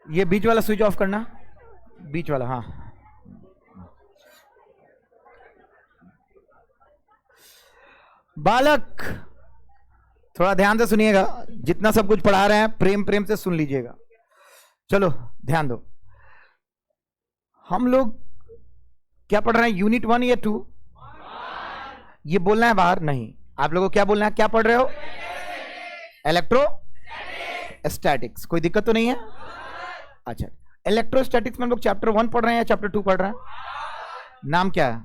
ये बीच वाला switch off करना, बीच वाला, हाँ। बालक थोड़ा ध्यान से सुनिएगा, जितना सब कुछ पढ़ा रहे हैं प्रेम प्रेम से सुन लीजिएगा। चलो ध्यान दो, हम लोग क्या पढ़ रहे हैं, यूनिट 1 या 2? ये बोलना है बाहर नहीं, आप लोगों को क्या बोलना है, क्या पढ़ रहे हो? इलेक्ट्रोस्टैटिक्स। कोई दिक्कत तो नहीं है? अच्छा, इलेक्ट्रोस्टैटिक्स में हम लोग चैप्टर 1 पढ़ रहे हैं या चैप्टर 2 पढ़ रहे हैं? नाम क्या है?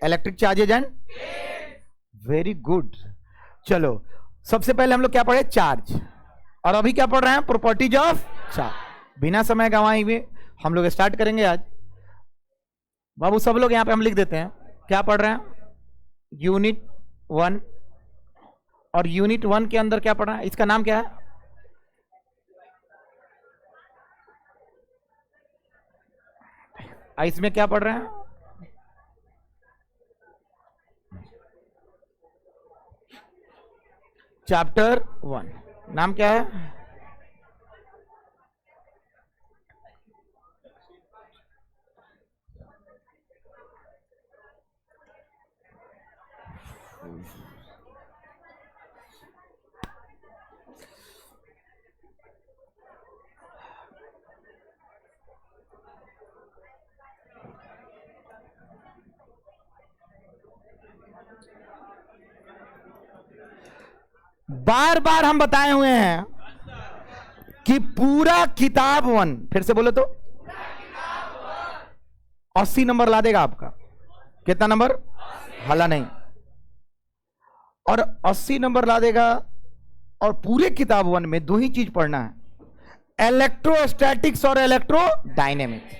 Electric charges and, very good. चलो सबसे पहले हम लोग क्या पढ़े? चार्ज। और अभी क्या पढ़ रहे हैं? Properties of charge. बिना समय गंवाए हुए हम लोग स्टार्ट करेंगे आज। बाबू सब लोग यहां पे हम लिख देते हैं, क्या पढ़ रहे हैं? यूनिट 1। और यूनिट 1 के अंदर क्या पढ़ रहे हैं? इसका नाम क्या है? इसमें क्या पढ़ रहे हैं? चैप्टर 1। नाम क्या है? बार बार हम बताए हुए हैं कि पूरा किताब 1, फिर से बोलो तो 80 नंबर ला देगा आपका। कितना नंबर? हला नहीं। और 80 नंबर ला देगा। और पूरे किताब 1 में 2 ही चीज पढ़ना है, इलेक्ट्रोस्टैटिक्स और इलेक्ट्रोडायनेमिक्स।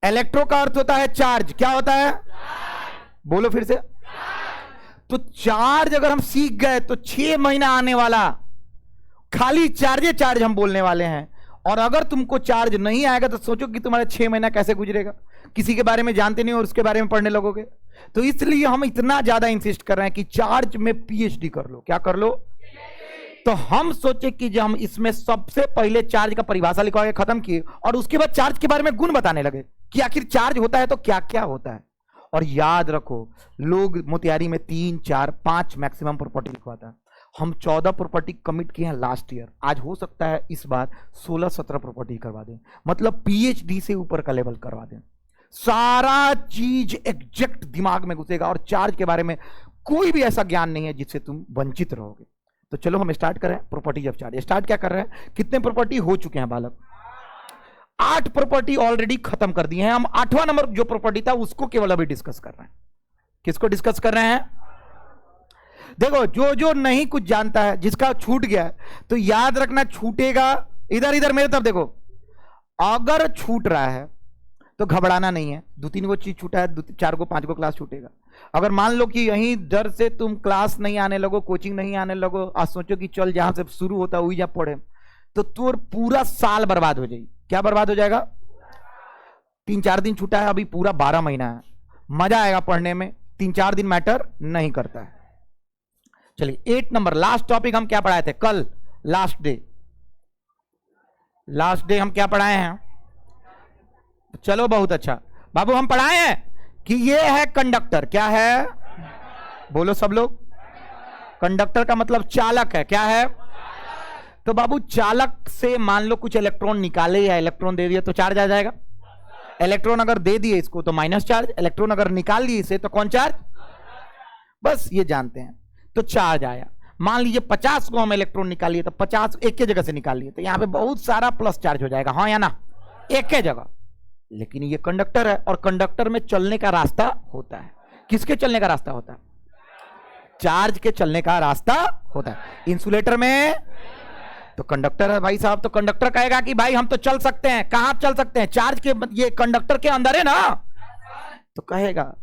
इलेक्ट्रो का अर्थ होता है चार्ज। क्या होता है? बोलो फिर से। तो चार्ज अगर हम सीख गए तो 6 महीना आने वाला खाली चार्ज हम बोलने वाले हैं। और अगर तुमको चार्ज नहीं आएगा तो सोचो कि तुम्हारा 6 महीना कैसे गुजरेगा। किसी के बारे में जानते नहीं और उसके बारे में पढ़ने लगोगे। तो इसलिए हम इतना ज्यादा इंसिस्ट कर रहे हैं कि चार्ज में पीएचडी कर लो। क्या कर लो? तो हम सोचे कि जब हम इसमें सबसे पहले चार्ज का परिभाषा लिखवा के खत्म किए और उसके बाद चार्ज के बारे में गुण बताने लगे कि आखिर चार्ज होता है तो क्या क्या होता है। और याद रखो, लोग मोतिहारी में 3, 4, 5 मैक्सिमम प्रॉपर्टी लिखवाता है। हम 14 प्रॉपर्टी कमिट किए हैं लास्ट ईयर। आज हो सकता है इस बार 16-17 प्रॉपर्टी करवा दें, मतलब पीएचडी से ऊपर का लेवल करवा दें। सारा चीज एग्जैक्ट दिमाग में घुसेगा और चार्ज के बारे में कोई भी ऐसा ज्ञान नहीं है जिससे तुम वंचित रहोगे। तो चलो हम स्टार्ट करें प्रॉपर्टीज ऑफ चार्ज। स्टार्ट क्या कर रहे हैं? कितने प्रॉपर्टी हो चुके हैं बालक? 8 प्रॉपर्टी ऑलरेडी खत्म कर दी है। हम 8वां नंबर जो प्रॉपर्टी था उसको केवल अभी डिस्कस कर रहे हैं। किसको डिस्कस कर रहे हैं? देखो, जो जो नहीं कुछ जानता है, जिसका छूट गया है, तो याद रखना छूटेगा। इधर इधर मेरे तरफ देखो, अगर छूट रहा है तो घबराना नहीं है। 2-3 को चीज छूटा है, 4 को 5 को क्लास छूटेगा। अगर मान लो कि यहीं डर से तुम क्लास नहीं आने लगो, कोचिंग नहीं आने लगो, आज सोचो कि चल जहां से शुरू होता वही जहां पढ़े, तो तुर पूरा साल बर्बाद हो जाएगी। क्या बर्बाद हो जाएगा? 3-4 दिन छूटा है, अभी पूरा 12 महीना है। मजा आएगा पढ़ने में, 3-4 दिन मैटर नहीं करता है। चलिए 8 नंबर लास्ट टॉपिक हम क्या पढ़ाए थे कल? लास्ट डे हम क्या पढ़ाए हैं? चलो बहुत अच्छा बाबू, हम पढ़ाए हैं कि ये है कंडक्टर। क्या है? बोलो सब लोग। कंडक्टर का मतलब चालक है। क्या है? तो बाबू चालक से मान लो कुछ इलेक्ट्रॉन निकाले या इलेक्ट्रॉन दे दिया तो चार्ज आ जाएगा। इलेक्ट्रॉन अगर दे दिए इसको तो माइनस चार्ज, इलेक्ट्रॉन अगर निकाल दिए इसे तो कौन चार्ज? बस ये जानते हैं। तो चार्ज आया। मान लीजिए 50 को हम इलेक्ट्रॉन निकालिए तो 50 एक ही जगह से निकालिए तो यहां पे बहुत सारा प्लस चार्ज हो जाएगा, हाँ या ना? एक ही जगह। लेकिन ये कंडक्टर है और कंडक्टर में चलने का रास्ता होता है। किसके चलने का रास्ता होता है? चार्ज के चलने का रास्ता होता है। इंसुलेटर में तो कंडक्टर है भाई साहब, तो कंडक्टर कहेगा कि भाई हम तो चल सकते हैं। कहां चल सकते हैं? चार्ज के, ये कंडक्टर के अंदर है ना। तो कहेगा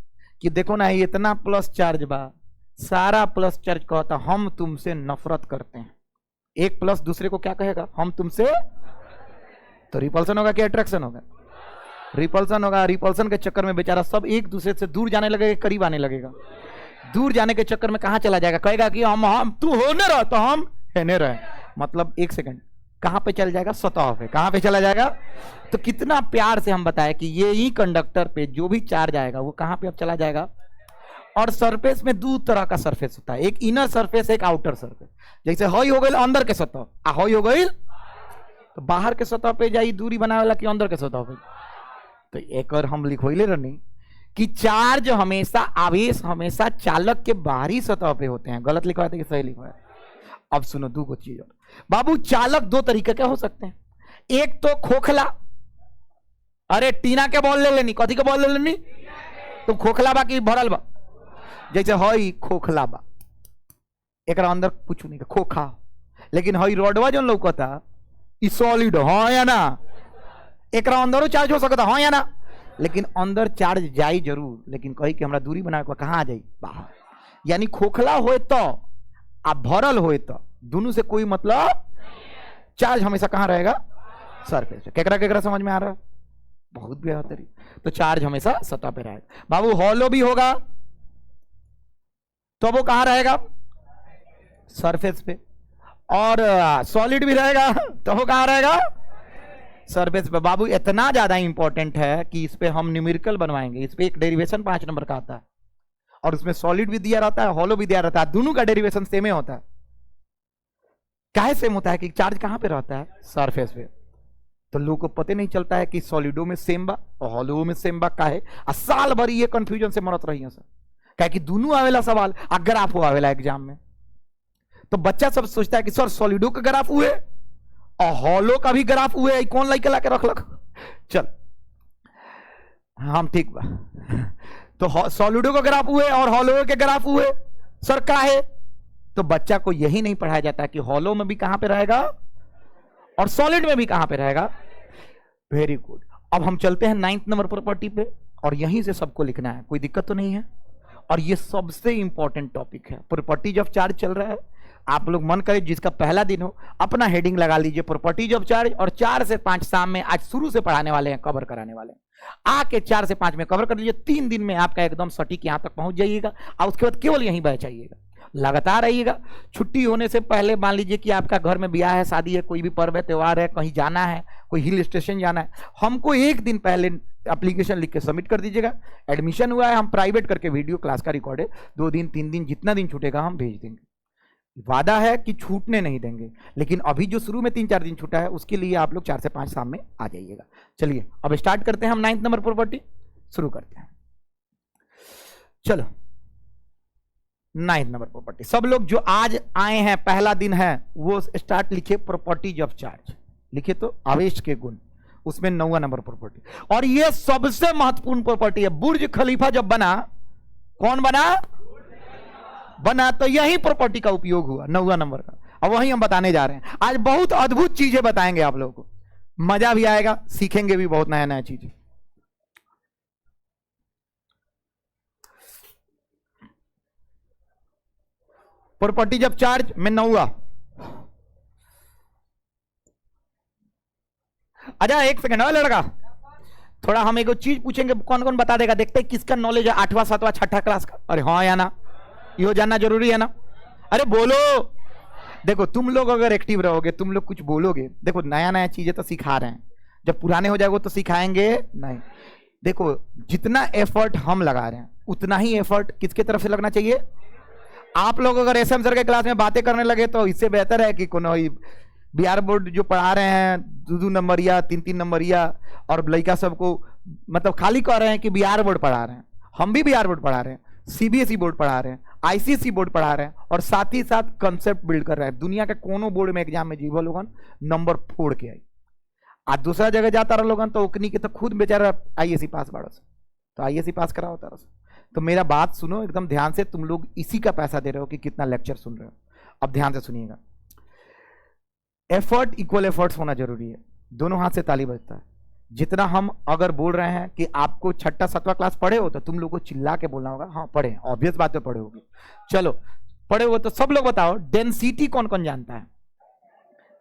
कि देखो ना, ये इतना प्लस चार्ज बा, सारा प्लस चार्ज कहता हम तुमसे नफरत करते हैं। एक प्लस दूसरे को क्या कहेगा? हम तुमसे। तो रिपल्सन होगा कि अट्रैक्शन होगा? रिपल्सन होगा। रिपल्सन के चक्कर में बेचारा सब एक दूसरे से दूर जाने लगेगा, करीब आने लगेगा। दूर जाने के चक्कर में कहां चला जाएगा? कहेगा कि हम तू होने रहो तो हम हेने रहे। मतलब 1 सेकंड, कहां पे चल जाएगा? सतह पे। कहां पे चला जाएगा? तो कितना प्यार से हम बताए कि ये ही कंडक्टर पे जो भी चार्ज आएगा वो कहां पे अब चला जाएगा। और सरफेस में दो तरह का सरफेस होता है, एक इनर सरफेस, एक आउटर सरफेस। जैसे हई हो गई अंदर के सतह, आ हई हो गई तो बाहर के सतह पे जाई दूरी बनावे वाला कि अंदर के सतह पे। तो एक और हम लिखोइले रहनी कि चार्ज हमेशा, आवेश हमेशा चालक के बाहरी सतह पे होते हैं। गलत लिखवाए थे कि सही लिखवाए? अब सुनो दो को चीज और बाबू, चालक दो तरीके के हो सकते हैं। एक तो खोखला, अरे टीना के बॉल ले लेनी, कथी के बॉल ले लेनी? तो खोखला बा कि भरल बा? जैसे हई खोखला बा, एक अंदर कुछ नहीं खोखा, लेकिन हई रोडवा जो लौकता ई सॉलिड, हाँ या ना? एक अंदर चार्ज हो सकता, हाँ या ना? लेकिन अंदर चार्ज जाई जरूर, लेकिन कही कि हमरा दूरी बना के कहां आ जाई? बाहर। यानी खोखला होए तो आ भरल होए तो दोनों से कोई मतलब, चार्ज हमेशा कहां रहेगा? सरफेस पे। केकरा केकरा समझ में आ रहा है? बहुत बेहतरीन। तो चार्ज हमेशा सतह पे रहेगा। बाबू हॉलो भी होगा तो वो कहां रहेगा? सरफेस पे। और सॉलिड भी रहेगा तो वो कहां रहेगा? सरफेस पे। बाबू इतना ज्यादा इंपॉर्टेंट है कि इस पे हम न्यूमेरिकल बनवाएंगे। इस पे एक डेरिवेशन 5 नंबर का आता है और उसमें सॉलिड भी दिया रहता है, हॉलो भी दिया रहता है, दोनों का डेरिवेशन सेम ही होता है। काहे सेम होता है? कि चार्ज कहां पे रहता है? सरफेस पे। तो लोगों को पता नहीं चलता है कि सॉलिडो में सेम बा और हॉलो में सेम बा। काहे? साल भर ये कंफ्यूजन से मरत रही है सर। काहे कि दोनों आवेला सवाल, अगर आप आवेला एग्जाम में, तो बच्चा सब सोचता है कि सर सॉलिडो का ग्राफ हुए और हॉलो का भी ग्राफ हुए, कौन लाइक ला के रख लग। चल हम ठीक बा। तो सॉलिडो का ग्राफ हुए और हॉलो के ग्राफ हुए, सर का है? तो बच्चा को यही नहीं पढ़ाया जाता कि हॉलो में भी कहां पे रहेगा और सॉलिड में भी कहां पे रहेगा। Very good. अब हम चलते हैं 9th नंबर प्रॉपर्टी पे और यहीं से सबको लिखना है, कोई दिक्कत तो नहीं है। और ये सबसे इंपॉर्टेंट टॉपिक है। प्रॉपर्टीज ऑफ चार्ज चल रहा है, आप लोग मन करे जिसका पहला दिन हो अपना हेडिंग लगा लीजिए प्रॉपर्टीज ऑफ चार्ज। और 4 से 5 शाम में आज शुरू से पढ़ाने वाले हैं, कवर कराने वाले हैं। आके 4 से 5 में कवर कर लीजिए। 3 दिन में आपका एकदम सटीक यहां तक पहुंच जाइएगा और उसके बाद केवल यहीं बैठ जाइएगा, लगातार रहिएगा। छुट्टी होने से पहले मान लीजिए कि आपका घर में ब्याह है, शादी है, कोई भी पर्व है, त्योहार है, कहीं जाना है, कोई हिल स्टेशन जाना है, हमको एक दिन पहले एप्लीकेशन लिख के सबमिट कर दीजिएगा। एडमिशन हुआ है, हम प्राइवेट करके वीडियो क्लास का रिकॉर्ड है, 2 दिन 3 दिन जितना दिन छूटेगा हम भेज देंगे। वादा है कि छूटने नहीं देंगे। लेकिन अभी जो शुरू में 3-4 दिन छूटा है उसके लिए आप लोग 4 से 5 शाम में आ जाइएगा। चलिए अब स्टार्ट करते हैं हम 9th नंबर प्रॉपर्टी शुरू करते हैं। चलो 9th नंबर प्रॉपर्टी, सब लोग जो आज आए हैं पहला दिन है वो स्टार्ट लिखे प्रॉपर्टीज ऑफ चार्ज, लिखे तो आवेश के गुण, उसमें 9वां नंबर प्रॉपर्टी। और ये सबसे महत्वपूर्ण प्रॉपर्टी है। बुर्ज खलीफा जब बना, कौन बना तो यही प्रॉपर्टी का उपयोग हुआ 9वां नंबर का। अब वही हम बताने जा रहे हैं। आज बहुत अद्भुत चीजें बताएंगे आप लोगों को, मजा भी आएगा, सीखेंगे भी बहुत नया नया चीजें। प्रॉपर्टीज ऑफ चार्ज में 9वां। अच्छा एक सेकंड है लड़का, थोड़ा हम एक चीज पूछेंगे, कौन कौन बता देगा, देखते हैं किसका नॉलेज है 8वां 7वां 6ठा क्लास का। अरे हाँ या ना, यो जानना जरूरी है ना। अरे बोलो, देखो तुम लोग अगर एक्टिव रहोगे, तुम लोग कुछ बोलोगे, देखो नया नया चीजें तो सिखा रहे हैं, जब पुराने हो जाएगा तो सिखाएंगे नहीं। देखो जितना एफर्ट हम लगा रहे हैं उतना ही एफर्ट किसके तरफ से लगना चाहिए। आप लोग अगर एसएम सर के क्लास में बातें करने लगे तो इससे बेहतर है कि कोनो बिहार बोर्ड जो पढ़ा रहे हैं 2-2 नंबरिया 3-3 नंबरिया और लड़का सबको मतलब खाली कह रहे हैं कि बिहार बोर्ड पढ़ा रहे हैं। हम भी बिहार बोर्ड पढ़ा रहे हैं, सीबीएसई बोर्ड पढ़ा रहे हैं, आईसीएसई बोर्ड पढ़ा रहे हैं और साथ ही साथ कंसेप्ट बिल्ड कर रहे हैं। दुनिया के कोनो बोर्ड में एग्जाम में जीवो लोगन नंबर फोड़ के आई, आज दूसरा जगह जाता रहा लोगन तो ओकनी के तो खुद बेचारा आईएससी पास बाड़ा से, तो आईएससी पास करा होता रहा। तो मेरा बात सुनो एकदम ध्यान से, तुम लोग इसी का पैसा दे रहे हो कि कितना लेक्चर सुन रहे हो। अब ध्यान से सुनिएगा, एफर्ट इक्वल एफर्ट्स होना जरूरी है, दोनों हाथ से ताली बजता है। जितना हम अगर बोल रहे हैं कि आपको 6ठा 7वां क्लास पढ़े हो तो तुम लोग को चिल्ला के बोलना होगा हाँ पढ़े, ऑब्वियस बात है पढ़े होगी। चलो पढ़े हो तो सब लोग बताओ डेंसिटी कौन कौन जानता है,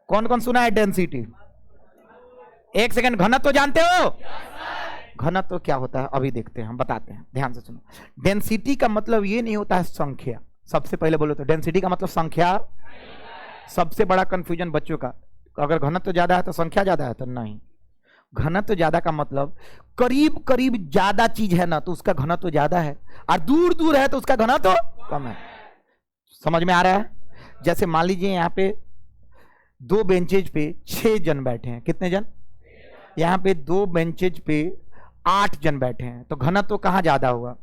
कौन कौन सुना है डेंसिटी। एक सेकंड, घनत्व जानते हो? घनत्व क्या होता है अभी देखते हैं, हम बताते हैं, ध्यान से सुनो। डेंसिटी का मतलब ये नहीं होता है संख्या, सबसे पहले बोलो तो डेंसिटी का मतलब संख्या। सबसे बड़ा कंफ्यूजन बच्चों का, अगर घनत्व ज्यादा है तो संख्या ज्यादा है? तो नहीं, घनत्व ज्यादा का मतलब करीब करीब ज्यादा चीज है ना तो उसका घनत्व ज्यादा है, और दूर दूर है तो उसका घनत्व कम है। समझ में आ रहा है? जैसे मान लीजिए यहाँ पे 2 बेंचेज पे 6 जन बैठे हैं, कितने जन? यहाँ पे 2 बेंचेज पे 8 जन बैठे हैं, तो घनत्व कहाँ ज्यादा हुआ?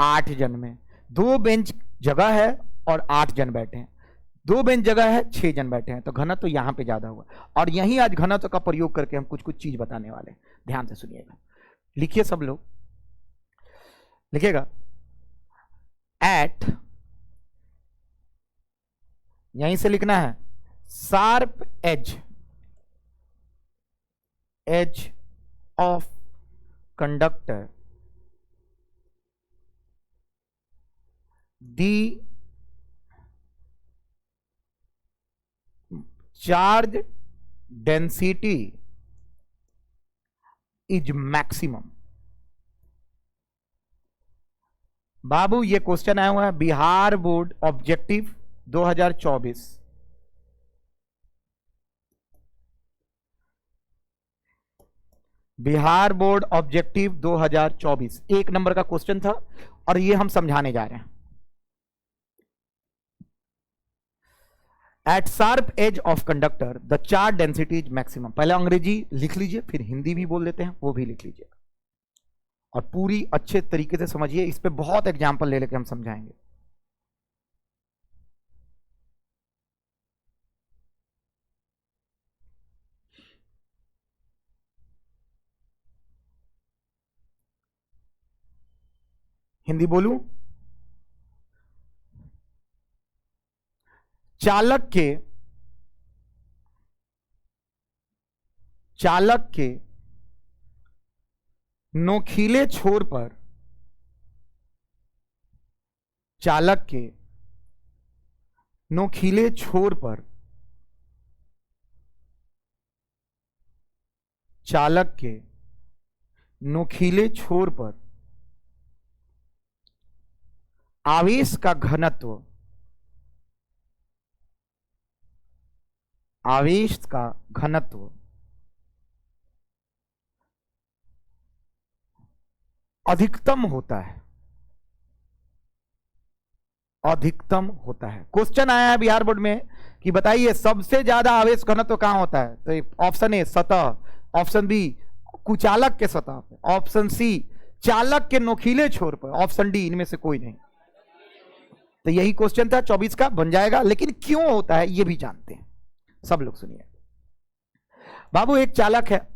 8 जन में। 2 बेंच जगह है और 8 जन बैठे हैं, 2 बेंच जगह है 6 जन बैठे हैं, तो घनत्व यहाँ पे ज्यादा हुआ। और यही आज घनत्व का प्रयोग करके हम कुछ कुछ चीज बताने वाले हैं, ध्यान से सुनिएगा। लिखिए सब लोग, लिखिएगा एट, यहीं से लिखना है, sharp edge of conductor the charge density is maximum. बाबू ये क्वेश्चन आया हुआ है Bihar board objective 2024। Bihar board objective 2024 1 नंबर का क्वेश्चन था और ये हम समझाने जा रहे हैं। At sharp edge of conductor the charge density is maximum. पहले अंग्रेजी लिख लीजिए, फिर हिंदी भी बोल लेते हैं, वो भी लिख लीजिए और पूरी अच्छे तरीके से समझिए। इस पे बहुत एग्जांपल ले लेके हम समझाएंगे। हिंदी बोलूं? चालक के नोकीले छोर पर, चालक के नोकीले छोर पर, चालक के नोकीले छोर पर आवेश का घनत्व, आवेश का घनत्व अधिकतम होता है, अधिकतम होता है। क्वेश्चन आया है बिहार बोर्ड में कि बताइए सबसे ज्यादा आवेश घनत्व कहां होता है? तो ऑप्शन ए सतह, ऑप्शन बी कुचालक के सतह पे, ऑप्शन सी चालक के नोकीले छोर पर, ऑप्शन डी इनमें से कोई नहीं। तो यही क्वेश्चन था 24 का, बन जाएगा। लेकिन क्यों होता है ये भी जानते हैं, सब लोग सुनिए। बाबू एक चालक है,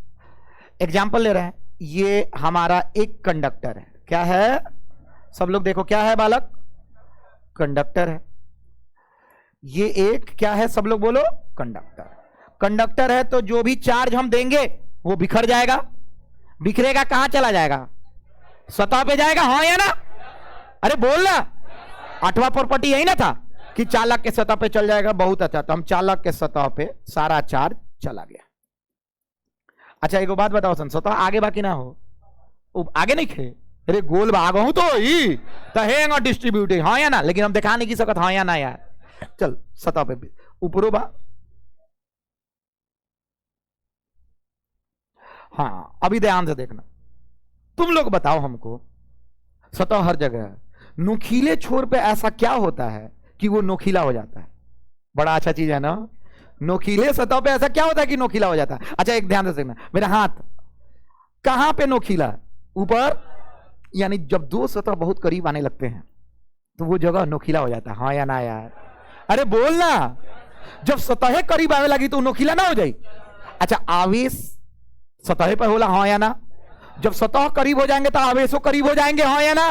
एग्जाम्पल ले रहे हैं, ये हमारा एक कंडक्टर है। क्या है? सब लोग देखो, क्या है बालक? कंडक्टर है। ये एक क्या है? सब लोग बोलो, कंडक्टर। कंडक्टर है तो जो भी चार्ज हम देंगे वो बिखर जाएगा। बिखरेगा कहां चला जाएगा? सतह पे जाएगा, हाँ या ना? अरे बोलना, 8वां प्रॉपर्टी यही ना था कि चालक के सतह पे चल जाएगा। बहुत अच्छा, तो हम चालक के सतह पे सारा चार्ज चला गया। अच्छा एक बात बताओ, सतह आगे बाकी ना हो, आगे नहीं खे, अरे गोल भाग हूं तो ही तो डिस्ट्रीब्यूट, हाँ या ना? लेकिन हम दिखा नहीं की सकत, हाँ या ना यार? चल सतह पे ऊपरो बा, हाँ अभी ध्यान से देखना। तुम लोग बताओ हमको, सतह हर जगह है, नोकीले छोर पे ऐसा क्या होता है कि वो नोकीला हो जाता है? बड़ा अच्छा चीज है ना, नोकीले सतह पे ऐसा क्या होता है कि नोकीला हो जाता है? अच्छा एक ध्यान से देखना, मेरा हाथ कहां पे नोकीला है? ऊपर, यानी जब 2 सतह बहुत करीब आने लगते हैं तो वो जगह नोकीला हो जाता है, हाँ या ना यार? अरे बोलना, जब सतह करीब आने लगी तो नोकीला ना हो जाए? अच्छा आवेश सतह पर होला, हाँ या ना? जब सतह करीब हो जाएंगे तो आवेशों करीब हो जाएंगे, हाँ या ना?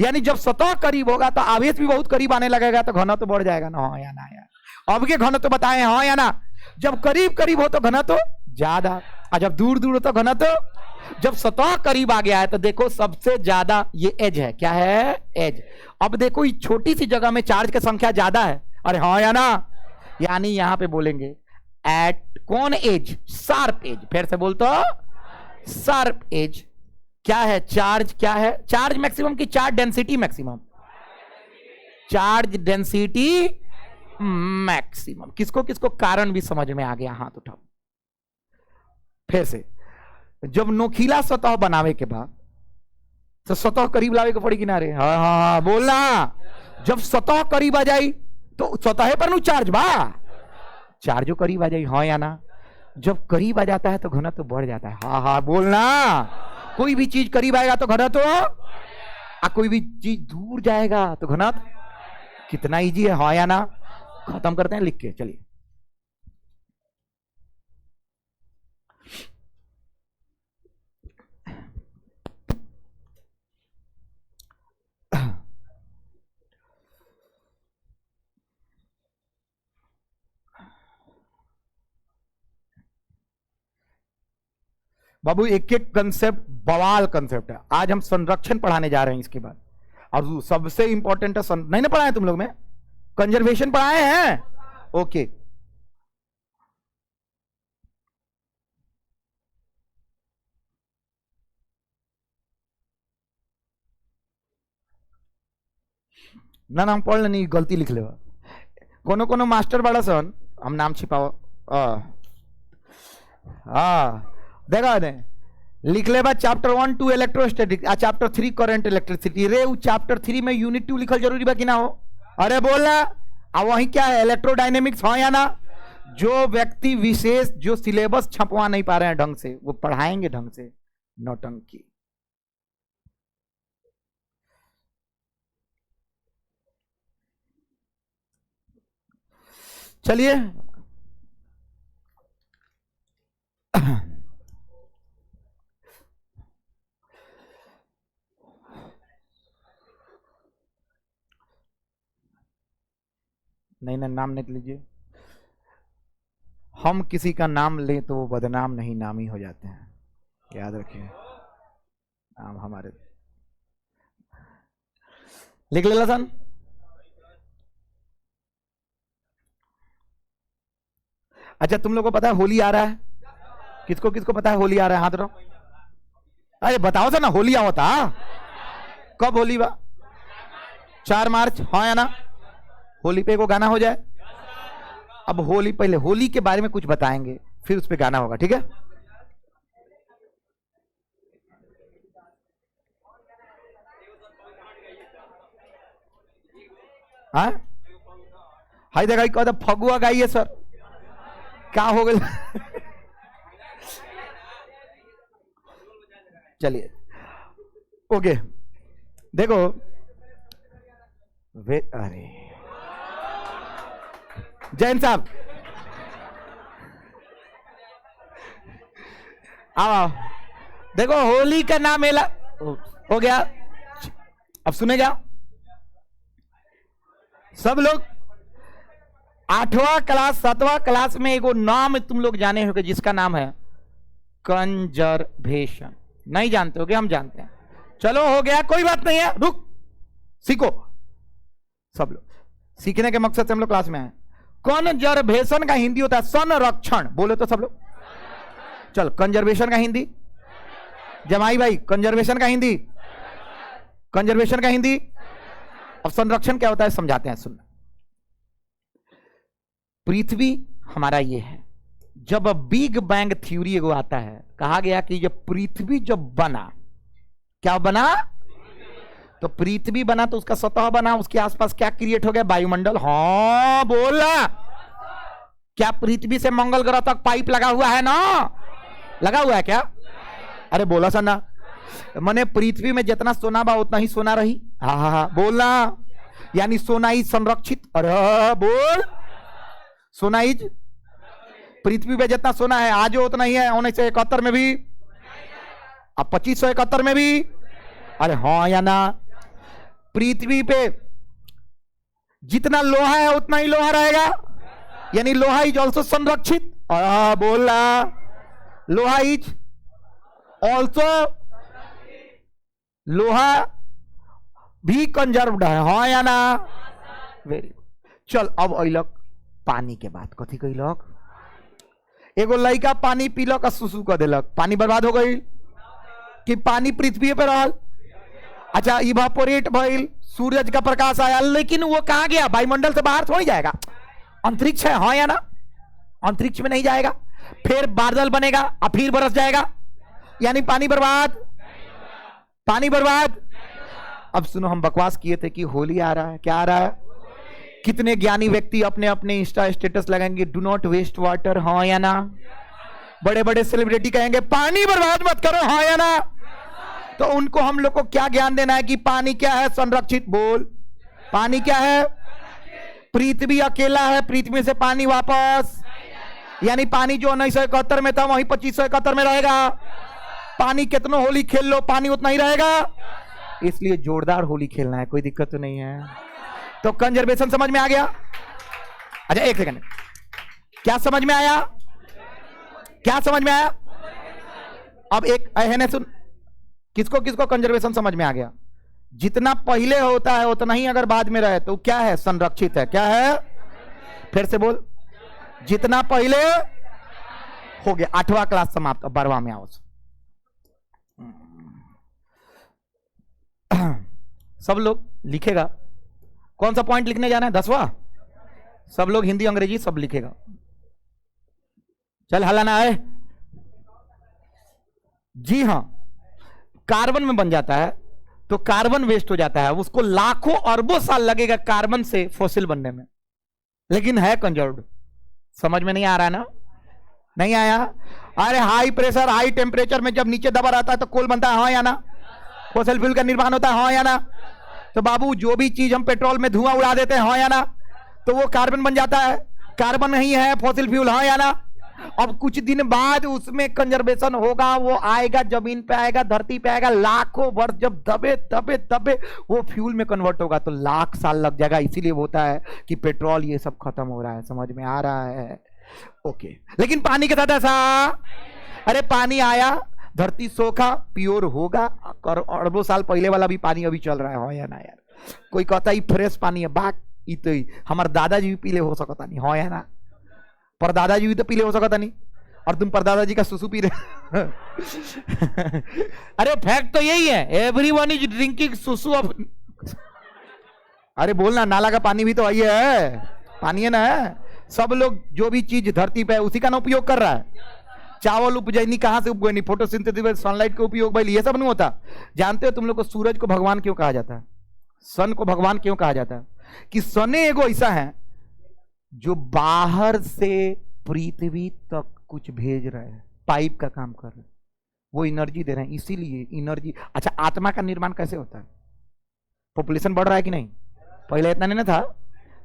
यानी जब सतह करीब होगा तो आवेश भी बहुत करीब आने लगेगा, तो घनत्व बढ़ जाएगा ना, हाँ या ना यार? अब के घनत्व बताएं, हाँ या ना? जब करीब करीब हो तो घनत्व ज्यादा, और जब दूर दूर हो तो घनत्व, जब सतह करीब आ गया है तो देखो सबसे ज्यादा ये एज है। क्या है? एज। अब देखो इस छोटी सी जगह में चार्ज की संख्या ज्यादा है, अरे हाँ या ना? यानी यहां पे बोलेंगे एट कौन एज? Sharp as. फिर से बोल तो, शार्प एज। क्या है? चार्ज। क्या है? चार्ज मैक्सिमम की charge density maximum? Charge density maximum. किसको किसको कारण भी समझ में आ गया? हाथ उठाओ। फिर से, जब नोखीला सतह बनावे के बाद तो सतह करीब लावे के पड़ी किनारे। हाँ हाँ हाँ बोलना। जब सतह करीब आ जाई तो सतह पर नु चार्ज बा, चार्जो करीब आ जाई, हाँ या ना? जब करीब आ जाता है तो घनत्व तो बढ़ जाता है। हाँ हाँ बोलना। कोई भी चीज करीब आएगा तो घनत्व तो, कोई भी चीज दूर जाएगा तो घनत्व। कितना इजी है, हाँ या ना? खत्म करते हैं लिख के, चलिए। बाबू एक एक कंसेप्ट बवाल कंसेप्ट है। आज हम संरक्षण पढ़ाने जा रहे हैं इसके बाद, और सबसे इंपॉर्टेंट है नहीं ना पढ़ाए तुम लोग में? कंजर्वेशन पढ़ाए हैं? ओके। ना नाम पढ़ लेनी, गलती लिख ले। कोनो कोनो मास्टर बड़ा सन, हम नाम छिपाओ। देखा ने लिख ले बा chapter 1 2 electrostatic, chapter 3 current electricity. रे वो चैप्टर 3 में यूनिट 2 लिखल जरूरी बा कि ना हो? अरे बोलना। अब वही क्या है, इलेक्ट्रोडायनेमिक्स, हाँ या ना? जो व्यक्ति विशेष जो सिलेबस छपवा नहीं पा रहे हैं ढंग से, वो पढ़ाएंगे ढंग से? नौटंकी। चलिए नहीं ना, नाम नहीं लीजिए। हम किसी का नाम लें तो वो बदनाम नहीं नामी हो जाते हैं, याद रखिए। नाम हमारे लिख ले सन। अच्छा तुम लोगों को पता है होली आ रहा है? किसको किसको पता है होली आ रहा है? हाथ रखो। अरे बताओ सर ना, होली आवता कब? होली बा 4 मार्च, हाँ या ना? होली पे को गाना हो जाए। अब होली, पहले होली के बारे में कुछ बताएंगे, फिर उस पे गाना होगा, ठीक है? हाँ हाई देखा कहता फगुआ गाइए सर, क्या हो गया? चलिए ओके, देखो वे, अरे जैन साहब आओ। देखो होली का नाम मेला हो गया। अब सुनेगा सब लोग। 8वां क्लास 7वां क्लास में एगो नाम तुम लोग जाने होंगे जिसका नाम है कंजर्वेशन। नहीं जानते होगे, हम जानते हैं। चलो हो गया, कोई बात नहीं है, रुक सीखो सब लोग। सीखने के मकसद से हम लोग क्लास में आए। कंजर्वेशन का हिंदी होता है संरक्षण। बोले तो सब लोग। चल कंजर्वेशन का हिंदी, जमाई भाई कंजर्वेशन का हिंदी, कंजर्वेशन का हिंदी। अब संरक्षण क्या होता है समझाते हैं, सुनना। पृथ्वी हमारा ये है, जब बिग बैंग थ्योरी एगो आता है, कहा गया कि जब पृथ्वी जब बना, क्या बना? तो पृथ्वी बना तो उसका सतह बना, उसके आसपास क्या क्रिएट हो गया? वायुमंडल। हाँ बोला। क्या पृथ्वी से मंगल ग्रह तक पाइप लगा हुआ है ना? लगा हुआ है क्या? अरे बोला सा ना। मने पृथ्वी में जितना सोना बा उतना ही सोना रही। हाँ हाँ हाँ बोलना। यानी सोना ही संरक्षित। अरे बोल, सोना ही पृथ्वी पे जितना सोना है आज उतना ही है 1971 में भी, अब 2571 में भी। अरे हाँ या ना? पृथ्वी पे जितना लोहा है उतना ही लोहा रहेगा, यानी लोहा इज ऑल्सो संरक्षित। बोलना, लोहा इज ऑल्सो, लोहा भी कंजर्व्ड है, हाँ या ना? Very good. चल अब अइलक पानी के बात। कथी कइलक? एगो लड़का पानी पीलक और सुसु कर देलक, पानी बर्बाद हो गई कि पानी पृथ्वी पे रहल? अच्छा इवापोरेट भइल, सूरज का प्रकाश आया, लेकिन वो कहां गया? वायुमंडल से बाहर थोड़ी जाएगा। अंतरिक्ष है, हाँ या ना? अंतरिक्ष में नहीं जाएगा, फिर बादल बनेगा और फिर बरस जाएगा, यानी पानी बर्बाद, पानी बर्बाद। अब सुनो, हम बकवास किए थे कि होली आ रहा है, क्या आ रहा है? कितने ज्ञानी व्यक्ति अपने अपने इंस्टा स्टेटस लगाएंगे, डू नॉट वेस्ट वाटर, हाँ या ना? बड़े बड़े सेलिब्रिटी कहेंगे पानी बर्बाद मत करो, हाँ या ना? तो उनको हम लोग को क्या ज्ञान देना है कि पानी क्या है? संरक्षित। बोल, पानी क्या है? पृथ्वी अकेला है, पृथ्वी से पानी वापस, यानी पानी जो 1971 में था वही 2571 में रहेगा। पानी कितना होली खेल लो, पानी उतना ही रहेगा। इसलिए जोरदार होली खेलना है, कोई दिक्कत तो नहीं है। तो कंजर्वेशन समझ में आ गया? अच्छा एक सेकंड, क्या समझ में आया? क्या समझ में आया? अब एक है सुन, किसको किसको कंजर्वेशन समझ में आ गया? जितना पहले होता है उतना ही अगर बाद में रहे तो क्या है? संरक्षित है। क्या है? फिर से बोल, जितना पहले हो गया। 8वां क्लास समाप्त, अब 12वां में आओ। सब लोग लिखेगा, कौन सा पॉइंट लिखने जाना है? 10वां। सब लोग हिंदी अंग्रेजी सब लिखेगा। चल हल्ला ना है। जी हां, कार्बन में बन जाता है तो कार्बन वेस्ट हो जाता है, उसको लाखों अरबों साल लगेगा कार्बन से फॉसिल बनने में, लेकिन है कंजर्व्ड। समझ में नहीं आ रहा ना? नहीं आया? अरे हाई प्रेशर हाई टेम्परेचर में जब नीचे दबा रहता है तो कोल बनता है, हाँ या ना? फॉसिल फ्यूल का निर्माण होता है, हाँ या ना? तो बाबू जो भी चीज हम पेट्रोल में धुआं उड़ा देते हैं, हाँ या ना? तो वो कार्बन बन जाता है। कार्बन नहीं है फॉसिल फ्यूल, हाँ या ना? अब कुछ दिन बाद उसमें कंजर्वेशन होगा, वो आएगा जमीन पे, आएगा धरती पे, आएगा लाखों वर्ष, जब दबे दबे दबे वो फ्यूल में कन्वर्ट होगा तो लाख साल लग जाएगा। इसीलिए होता है कि पेट्रोल ये सब खत्म हो रहा है। समझ में आ रहा है? ओके। लेकिन पानी के साथ ऐसा, अरे पानी आया, धरती सोखा, प्योर होगा, और अरबों साल पहले वाला भी पानी अभी चल रहा है, हो या ना यार? कोई कहता है फ्रेश पानी है, बात तो हमारे दादाजी भी पीले हो सकता नहीं, हो या ना? पर दादाजी भी तो पीले हो सकता नहीं, और तुम परदादाजी का सुसु पी रहे। अरे फैक्ट तो यही है, एवरीवन इज ड्रिंकिंग सुसु ऑफ। अरे बोलना, नाला का पानी भी तो आई है, पानी है ना? सब लोग जो भी चीज धरती पे है उसी का ना उपयोग कर रहा है। चावल उपजैनी कहां से उपगैनी? फोटोसिंथेसिस, सनलाइट का उपयोग, भाई ये सब नहीं होता। जानते हो तुम लोग को सूरज को भगवान क्यों कहा जाता है? सन को भगवान क्यों कहा जाता है? कि सने एगो ऐसा है जो बाहर से पृथ्वी तक कुछ भेज रहे हैं, पाइप का काम कर रहे हैं, वो एनर्जी दे रहे हैं, इसीलिए एनर्जी। अच्छा, आत्मा का निर्माण कैसे होता है? पॉपुलेशन बढ़ रहा है कि नहीं? पहले इतना नहीं ना था,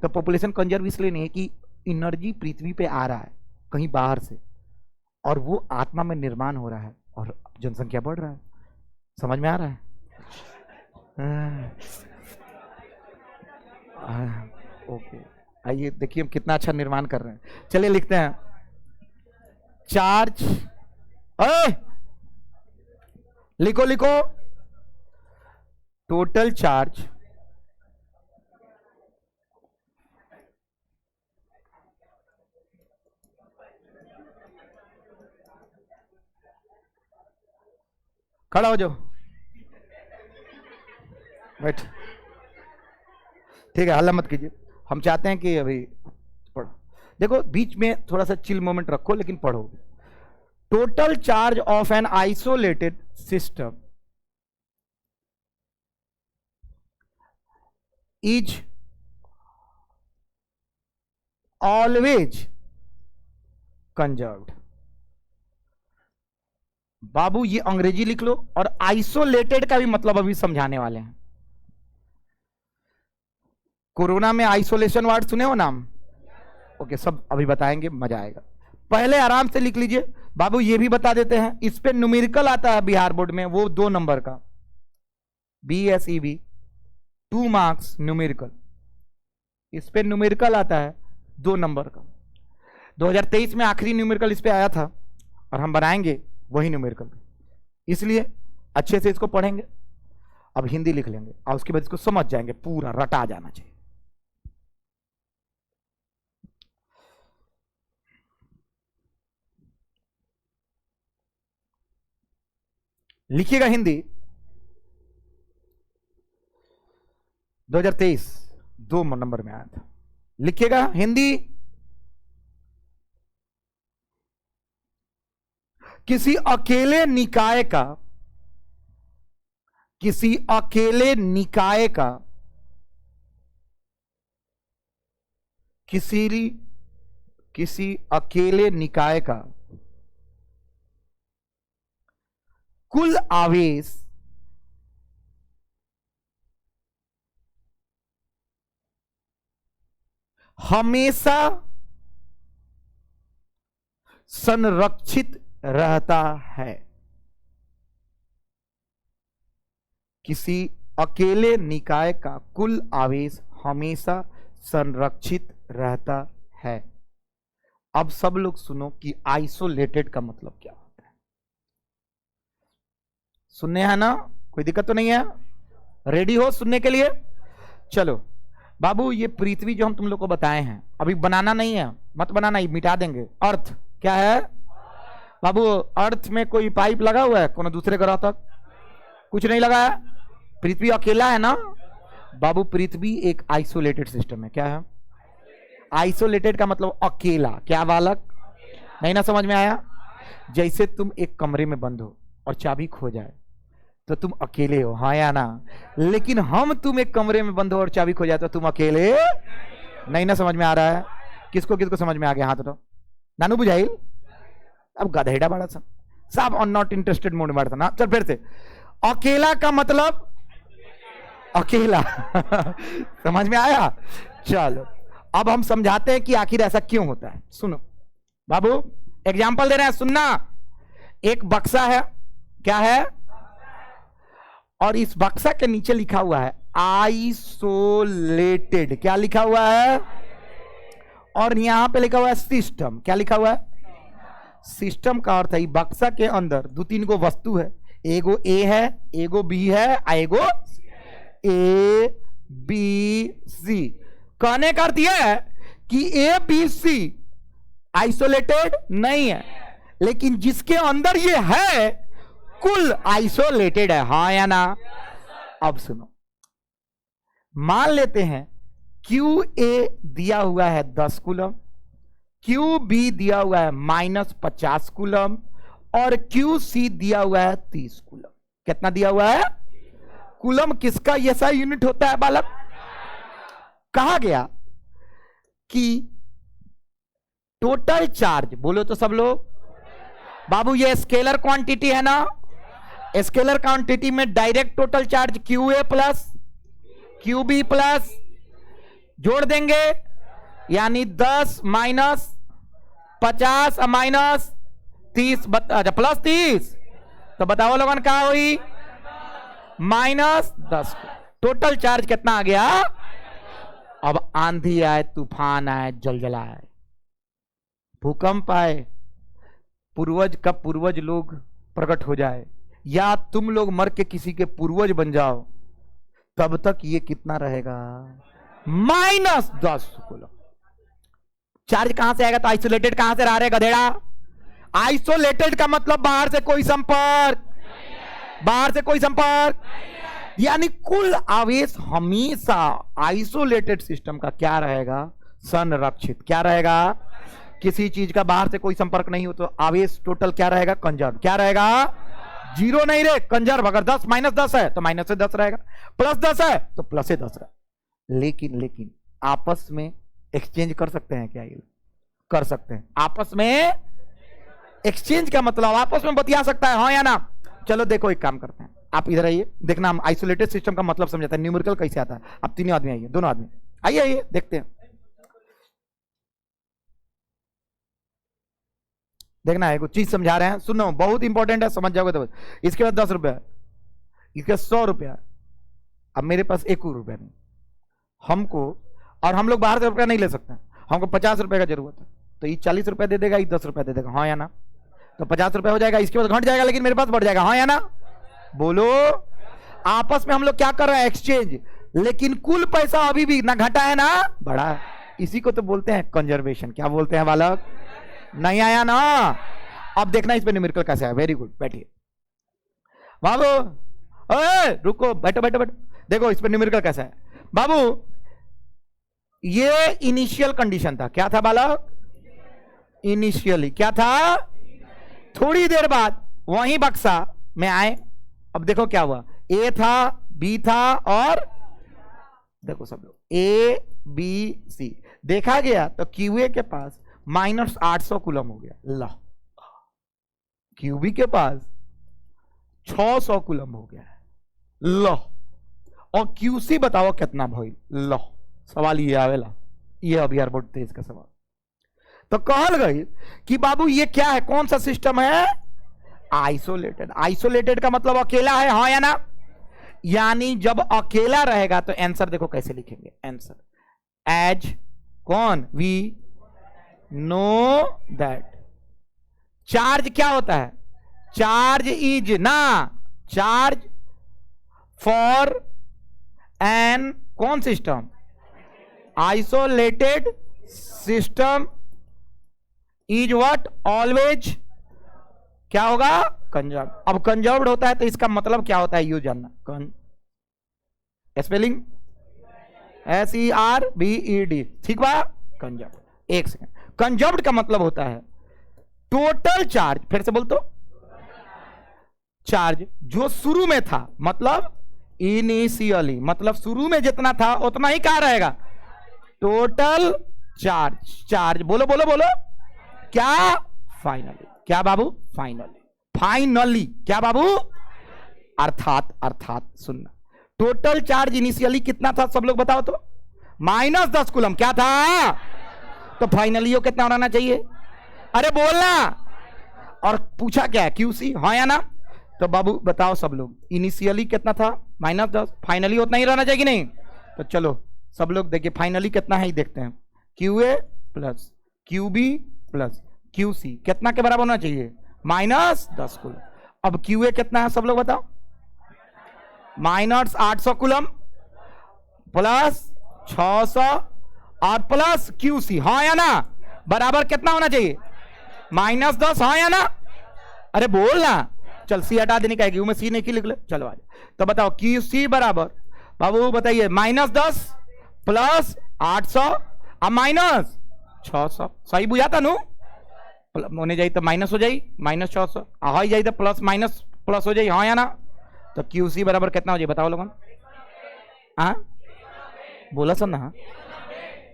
तो पॉपुलेशन कंजर्व इसलिए नहीं है कि एनर्जी पृथ्वी पे आ रहा है कहीं बाहर से, और वो आत्मा में निर्माण हो रहा है, और जनसंख्या बढ़ रहा है। समझ में आ रहा है? ओके, आइए देखिए हम कितना अच्छा निर्माण कर रहे हैं। चलिए लिखते हैं, चार्ज, लिखो लिखो, टोटल चार्ज खड़ा हो जाओ, बैठ। ठीक है, हल्ला मत कीजिए, हम चाहते हैं कि अभी पढ़ो। देखो बीच में थोड़ा सा चिल मोमेंट रखो, लेकिन पढ़ो। Total charge of an isolated system is always conserved. बाबू ये अंग्रेजी लिख लो, और आइसोलेटेड का भी मतलब अभी समझाने वाले हैं। कोरोना में आइसोलेशन वार्ड सुने हो नाम? ओके, सब अभी बताएंगे, मजा आएगा। पहले आराम से लिख लीजिए बाबू। ये भी बता देते हैं, इस पे न्यूमेरिकल आता है बिहार बोर्ड में, वो 2 नंबर का, BSEB 2 मार्क्स न्यूमेरिकल। इस पे न्यूमेरिकल आता है 2 नंबर का। 2023 में आखिरी न्यूमेरिकल इस पे आया था, और हम बनाएंगे वही न्यूमेरिकल, इसलिए अच्छे से इसको पढ़ेंगे। अब हिंदी लिख लेंगे और उसके बाद इसको समझ जाएंगे, पूरा रटा जाना चाहिए। लिखिएगा हिंदी। 2023 2 नंबर में आया था, लिखिएगा हिंदी। किसी अकेले निकाय का, किसी अकेले निकाय का किसी अकेले निकाय का कुल आवेश हमेशा संरक्षित रहता है। किसी अकेले निकाय का कुल आवेश हमेशा संरक्षित रहता है। अब सब लोग सुनो कि आइसोलेटेड का मतलब क्या होता है। सुनने है ना, कोई दिक्कत तो नहीं है? रेडी हो सुनने के लिए? चलो बाबू, ये पृथ्वी जो हम तुम लोग को बताए हैं, अभी बनाना नहीं है, मत बनाना, ये मिटा देंगे। अर्थ क्या है बाबू? अर्थ में कोई पाइप लगा हुआ है कोनो दूसरे ग्रह तक? कुछ नहीं लगा है। पृथ्वी अकेला है ना बाबू। पृथ्वी एक आइसोलेटेड सिस्टम है। क्या है आइसोलेटेड का मतलब? अकेला। क्या बालक? नहीं ना समझ में आया? जैसे तुम एक कमरे में बंद हो और चाबी खो जाए तो तुम अकेले हो, हाँ या ना? लेकिन हम तुम एक कमरे में बंद हो और चाबी खो जाए तो तुम अकेले नहीं ना। समझ में आ रहा है? किसको किसको समझ में आ गया? हाथ उठाओ। नानू बुझाइल? अब गधेड़ा बड़ा सा सब ऑन नॉट इंटरेस्टेड मोड में था ना। चल फिर से, अकेला का मतलब अकेला समझ में आया? चलो अब हम समझाते हैं कि आखिर ऐसा क्यों होता है। सुनो बाबू, एग्जाम्पल दे रहे हैं, सुनना। एक बक्सा है, क्या है? और इस बक्सा के नीचे लिखा हुआ है आइसोलेटेड। क्या लिखा हुआ है? और यहां पे लिखा हुआ है सिस्टम। क्या लिखा हुआ है? सिस्टम का अर्थ है बक्सा के अंदर दो तीन गो वस्तु है, एगो ए है, एगो बी है, एगो ए बी सी। कहने का अर्थ यह है कि ए बी सी आइसोलेटेड नहीं है, लेकिन जिसके अंदर ये है कुल आइसोलेटेड है, हाँ या ना? अब सुनो, मान लेते हैं क्यू ए दिया हुआ है 10 कूलम, क्यू बी दिया हुआ है -50 कूलम और क्यू सी दिया हुआ है 30 कूलम। कितना दिया हुआ है? कूलम किसका ऐसा यूनिट होता है बालक? कहा गया कि टोटल चार्ज, बोलो तो सब लोग बाबू, ये स्केलर क्वांटिटी है ना। स्केलर क्वांटिटी में direct total charge q A plus q B plus जोड़ देंगे, यानी 10 माइनस 50 माइनस 30, अच्छा प्लस 30, तो बताओ लोगन क्या हुई? -10। टोटल चार्ज कितना आ गया? अब आंधी आए, तूफान आए, जलजला आए, भूकंप आए, पूर्वज का पूर्वज लोग प्रकट हो जाए, या तुम लोग मर के किसी के पूर्वज बन जाओ, तब तक ये कितना रहेगा? -10 कूलम। चार्ज कहां से आएगा? तो आइसोलेटेड कहां से रहा रे गधेड़ा? आइसोलेटेड का मतलब बाहर से कोई संपर्क, बाहर से कोई संपर्क, यानी कुल आवेश हमेशा आइसोलेटेड सिस्टम का क्या रहेगा? संरक्षित। क्या रहेगा? किसी चीज का बाहर से कोई संपर्क नहीं हो तो आवेश टोटल क्या रहेगा? कंजर्व। क्या रहेगा? जीरो नहीं रे, कंजर्व। अगर 10 -10 है तो -10 रहेगा, +10 है तो +10 रहेगा। लेकिन आपस में एक्सचेंज कर सकते हैं क्या? ये कर सकते हैं। आपस में एक्सचेंज का मतलब आपस में बतिया सकता है, हाँ या ना? चलो देखो, एक काम करते हैं, आप इधर आइए, देखना हम आइसोलेटेड सिस्टम का मतलब समझाते हैं, न्यूमेरिकल कैसे आता है। अब तीनों आदमी आइए, दोनों आदमी आइए देखते हैं। देखना है, कुछ चीज समझा रहे हैं, सुनो, बहुत इंपॉर्टेंट है, समझ जाओगे तो। इसके बाद 10 रुपया, इसके 100 रुपया। अब मेरे पास 1 रुपया नहीं, हमको, और हम लोग बाहर से रुपया नहीं ले सकते, हमको 50 रुपए का जरूरत है, तो ये 40 रुपया दे देगा, ये 10 रुपया दे देगा, हाँ या ना? तो 50 रुपया हो जाएगा, इसके बाद घट जाएगा, लेकिन मेरे पास बढ़ जाएगा, हाँ या ना? बोलो। आपस में हम लोग क्या कर रहे हैं? एक्सचेंज। लेकिन कुल पैसा अभी भी ना घटा है ना बढ़ा है। इसी को तो बोलते हैं कंजर्वेशन। क्या बोलते हैं बालक? नहीं आया ना? अब देखना इस पे न्यूमेरिकल कैसे है। वेरी गुड, बैठिए बाबू। ओए रुको, बैठो बैठो बैठो। देखो इस पे न्यूमेरिकल कैसा है बाबू। ये इनिशियल कंडीशन था। क्या था बालक? इनिशियली क्या था? थोड़ी देर बाद वही बक्सा में आए। अब देखो क्या हुआ, ए था, बी था, और देखो सब लोग ए बी सी देखा गया तो क्यूए के पास -800 कूलम हो गया। ला, क्यूबी के पास 600 कूलम हो गया है। लो, और क्यूसी बताओ कितना भाई। लो, सवाल ये आवेला, ये अभी यार बहुत तेज का सवाल। तो कहल गई कि बाबू ये क्या है, कौन सा सिस्टम है? आइसोलेटेड। आइसोलेटेड का मतलब अकेला है, हाँ या ना? यानी जब अकेला रहेगा तो आंसर देखो कैसे लिखेंगे। आंसर एज कौन वी नो दैट। चार्ज क्या होता है? चार्ज इज ना, चार्ज फॉर एन कौन system? Isolated system is what? Always क्या होगा? कंजर्व। अब कंजर्व्ड होता है तो इसका मतलब क्या होता है, यू जानना। स्पेलिंग SERVED, ठीक बा? कंजर्व्ड। एक सेकंड, कंजर्व्ड का मतलब होता है टोटल चार्ज, फिर से बोल तो, चार्ज जो शुरू में था, मतलब इनिशियली, मतलब शुरू में जितना था उतना ही कहा रहेगा। टोटल चार्ज, चार्ज बोलो बोलो बोलो, क्या? फाइनली। क्या बाबू? फाइनली। फाइनली क्या बाबू? अर्थात, अर्थात सुनना, टोटल चार्ज इनिशियली कितना था सब लोग बताओ तो? -10 कूलम। क्या था? तो फाइनली वो कितना होना चाहिए? अरे बोलना। और पूछा क्या? क्यूसी, हाँ या ना? तो बाबू बताओ सब लोग, इनिशियली कितना था? -10। फाइनली उतना ही रहना चाहिए कि नहीं? तो चलो सब लोग देखिए फाइनली कितना है ही देखते हैं। QA plus QB plus QC कितना के बराबर होना चाहिए? -10 कूलम। अब QA कितना है सब लोग बताओ? -800 कूलम प्लस 600 और प्लस QC, हाँ या ना? बराबर कितना होना चाहिए? -10, हाँ या ना? अरे बोल ना। चल सी हटा देने का, में सी नहीं की लिख ले। चलो आज तो बताओ QC बराबर बाबू बताइए -10 प्लस 800 और -600। सही बुझाता नु? होने जाए तो माइनस हो जाए, -600 हो जाए तो प्लस माइनस प्लस हो जाए, हाँ या ना? तो QC बराबर कितना हो जाए बताओ लोगन? हाँ बोला सब ना?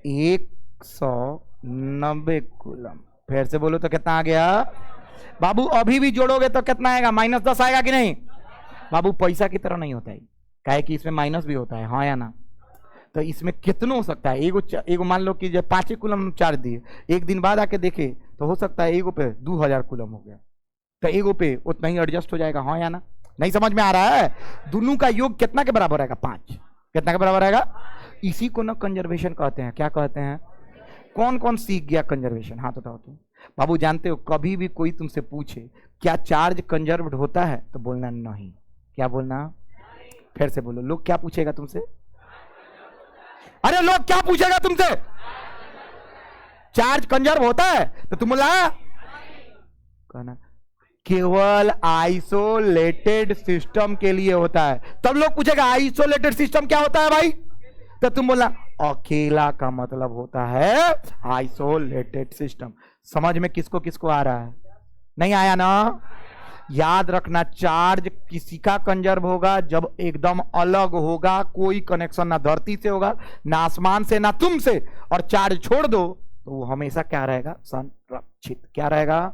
190 कूलम। फिर से बोलो तो कितना आ गया बाबू? अभी भी जोड़ोगे तो कितना आएगा? -10 आएगा कि नहीं? बाबू पैसा की तरह नहीं होता है, काहे कि इसमें माइनस भी होता है, हाँ या ना? तो इसमें कितना हो सकता है? एगो मान लो कि जब 5 कूलम चार्ज दिए, एक दिन बाद आके देखे तो हो सकता है एगो पे 2000 कूलम हो गया, तो एगो पे उतना ही एडजस्ट हो जाएगा, हाँ या ना? नहीं समझ में आ रहा है? दोनों का योग कितना के बराबर आएगा? 5। कितना के बराबर आएगा? इसी को ना कंजर्वेशन कहते हैं। क्या कहते हैं? कौन कौन सीख गया कंजर्वेशन? हाथ उठाओ तुम। बाबू जानते हो, कभी भी कोई तुमसे पूछे क्या चार्ज कंजर्व्ड होता है तो बोलना नहीं। क्या बोलना? फिर से बोलो, लोग क्या पूछेगा तुमसे? अरे लोग क्या पूछेगा तुमसे? चार्ज कंजर्व होता है तो तुम बोला कहना केवल आइसोलेटेड सिस्टम के लिए होता है। तब लोग पूछेगा आइसोलेटेड सिस्टम क्या होता है भाई? तो तुम बोला अकेला का मतलब होता है आइसोलेटेड सिस्टम। समझ में किसको किसको आ रहा है? नहीं आया ना? याद रखना, चार्ज किसी का कंजर्व होगा जब एकदम अलग होगा, कोई कनेक्शन ना धरती से होगा ना आसमान से ना तुमसे, और चार्ज छोड़ दो तो वो हमेशा क्या रहेगा? संरक्षित। क्या रहेगा?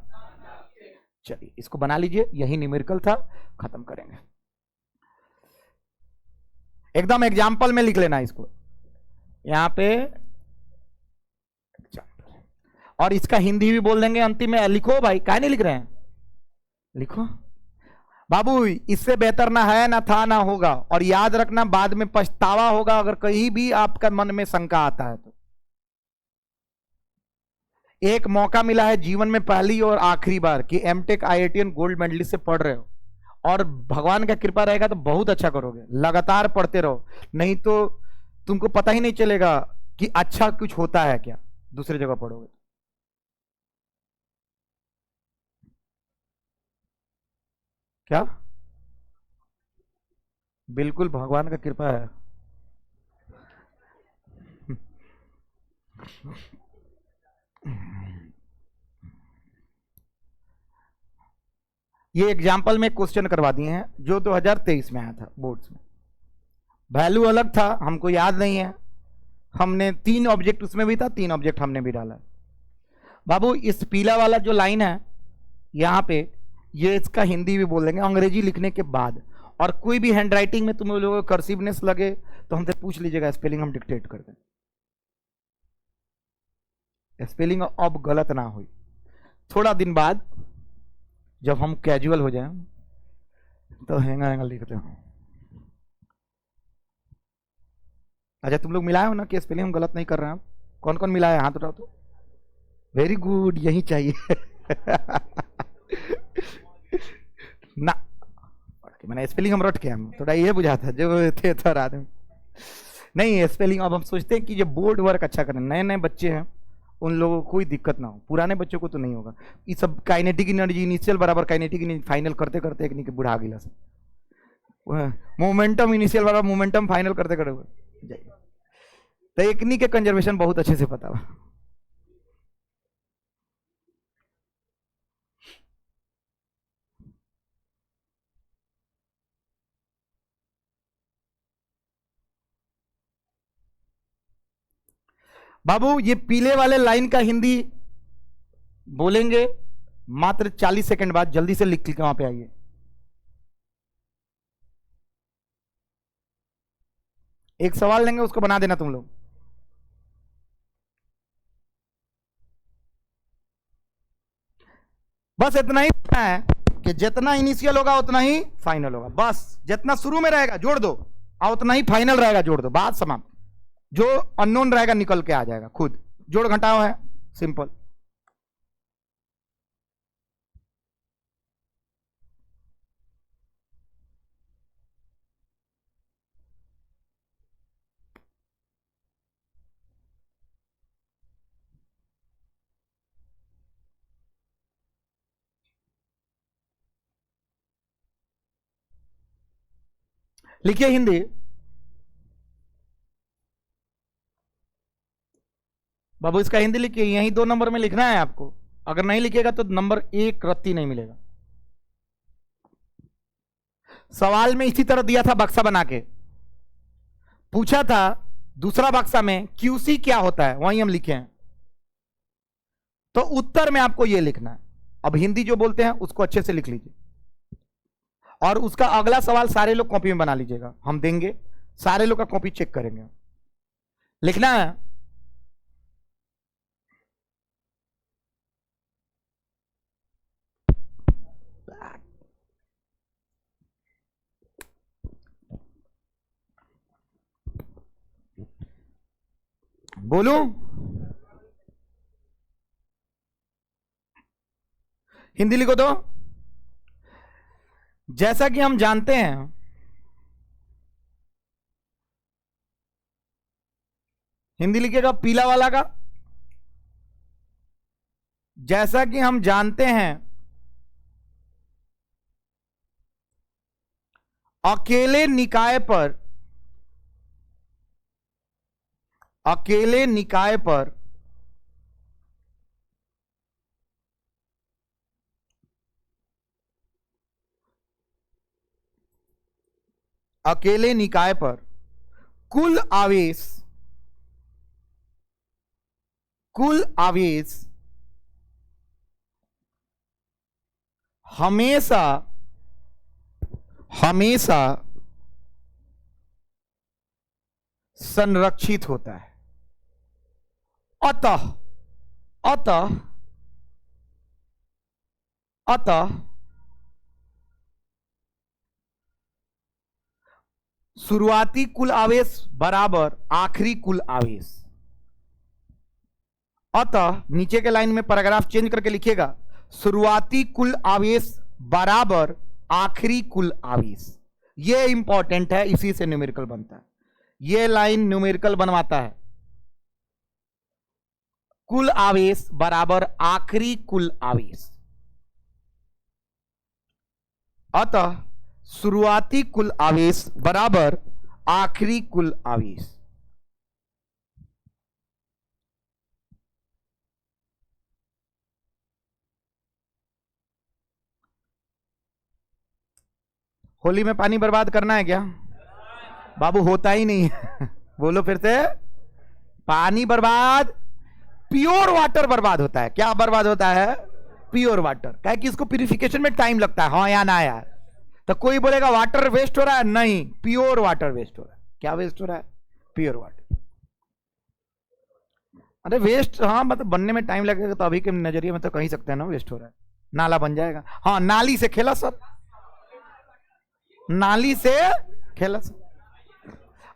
चलिए इसको बना लीजिए, यही न्यूमेरिकल था, खत्म करेंगे। एकदम एग्जाम्पल में लिख लेना इसको यहां पे, और इसका हिंदी भी बोल देंगे अंतिम में। लिखो भाई, काहे नहीं लिख रहे हैं? लिखो बाबू, इससे बेहतर ना है ना था ना होगा। और याद रखना, बाद में पछतावा होगा अगर कहीं भी आपका मन में शंका आता है तो। एक मौका मिला है जीवन में पहली और आखिरी बार कि एमटेक IITian गोल्ड मेडलिस्ट से पढ़ रहे हो, और भगवान का कृपा रहेगा तो बहुत अच्छा करोगे। लगातार पढ़ते रहो, नहीं तो तुमको पता ही नहीं चलेगा कि अच्छा कुछ होता है क्या, दूसरी जगह पढ़ोगे। क्या? बिल्कुल भगवान का कृपा है। ये एग्जाम्पल में क्वेश्चन करवा दिए हैं जो 2023 में आया था बोर्ड्स में। वैल्यू अलग था, हमको याद नहीं है, हमने 3 ऑब्जेक्ट उसमें भी था, 3 ऑब्जेक्ट हमने भी डाला। बाबू इस पीला वाला जो लाइन है यहां पे, ये इसका हिंदी भी बोल देंगे अंग्रेजी लिखने के बाद। और कोई भी हैंड राइटिंग में तुम लोगों को कर्सिवनेस लगे तो हमसे पूछ लीजिएगा, स्पेलिंग हम डिक्टेट कर दें, स्पेलिंग अब गलत ना हो। थोड़ा दिन बाद जब हम कैजुअल हो जाए तो हैंगा हैंगा लिखते हो। अच्छा तुम लोग मिलाए हो ना कि स्पेलिंग हम गलत नहीं कर रहे हैं? कौन कौन मिलाया, हाथ उठाओ तो। वेरी गुड, यही चाहिए। ना मैंने स्पेलिंग हम रट के हम थोड़ा ये बुझा था जो थे थोड़ा आदमी नहीं स्पेलिंग। अब हम सोचते हैं कि जो बोर्ड वर्क अच्छा करें, नए नए बच्चे हैं उन लोगों को कोई दिक्कत ना हो, पुराने बच्चों को तो नहीं होगा। ये सब काइनेटिक एनर्जी इनिशियल बराबर काइनेटिक एनर्जी फाइनल करते करते एक नहीं बुढ़ा गिला से मोमेंटम इनिशियल बराबर मोमेंटम फाइनल करते करते जाइए। तो एक नहीं के कंजर्वेशन बहुत अच्छे से पता हुआ। बाबू ये पीले वाले लाइन का हिंदी बोलेंगे मात्र 40 सेकंड बाद, जल्दी से लिख के वहां पे आइए। एक सवाल लेंगे उसको बना देना तुम लोग। बस इतना ही है कि जितना इनिशियल होगा उतना ही फाइनल होगा। बस जितना शुरू में रहेगा जोड़ दो और उतना ही फाइनल रहेगा जोड़ दो, बात समाप्त। जो अननोन रहेगा निकल के आ जाएगा खुद, जोड़ घटाओ है सिंपल। लिखिए हिंदी। बाबू इसका हिंदी लिखिए, यही 2 नंबर में लिखना है आपको। अगर नहीं लिखिएगा तो नंबर 1 रत्ती नहीं मिलेगा। सवाल में इसी तरह दिया था, बक्सा बना के पूछा था दूसरा बक्सा में क्यूसी क्या होता है, वहीं हम लिखे हैं। तो उत्तर में आपको यह लिखना है। अब हिंदी जो बोलते हैं उसको अच्छे से लिख लीजिए और उसका अगला सवाल सारे लोग कॉपी में बना लीजिएगा, हम देंगे सारे लोग का कॉपी चेक करेंगे। लिखना है बोलूं, हिंदी लिखो तो। जैसा कि हम जानते हैं हिंदी लिखिएगा पीला वाला का। जैसा कि हम जानते हैं अकेले निकाय पर, अकेले निकाय पर अकेले निकाय पर कुल आवेश, कुल आवेश हमेशा हमेशा संरक्षित होता है। अतः अतः अतः शुरुआती कुल आवेश बराबर आखिरी कुल आवेश। अतः नीचे के लाइन में पैराग्राफ चेंज करके लिखिएगा, शुरुआती कुल आवेश बराबर आखिरी कुल आवेश। यह इंपॉर्टेंट है, इसी से न्यूमेरिकल बनता है। यह लाइन न्यूमेरिकल बनवाता है। कुल आवेश बराबर आखिरी कुल आवेश। अतः शुरुआती कुल आवेश बराबर आखिरी कुल आवेश। होली में पानी बर्बाद करना है क्या? बाबू होता ही नहीं है। बोलो फिर से, पानी बर्बाद, प्योर वाटर बर्बाद होता है। क्या बर्बाद होता है? Pure water. क्या कि इसको प्यूरिफिकेशन में टाइम लगता है, हाँ या ना यार? तो कोई बोलेगा वाटर वेस्ट हो रहा है, नहीं, प्योर वाटर वेस्ट हो रहा है। क्या वेस्ट हो रहा है? Pure water. अरे वेस्ट, हाँ मतलब बनने में टाइम लगेगा, तो अभी के नजरिए में तो कह ही सकते हैं ना वेस्ट हो रहा है। नाला बन जाएगा, हाँ नाली से खेला सर, नाली से खेला सर।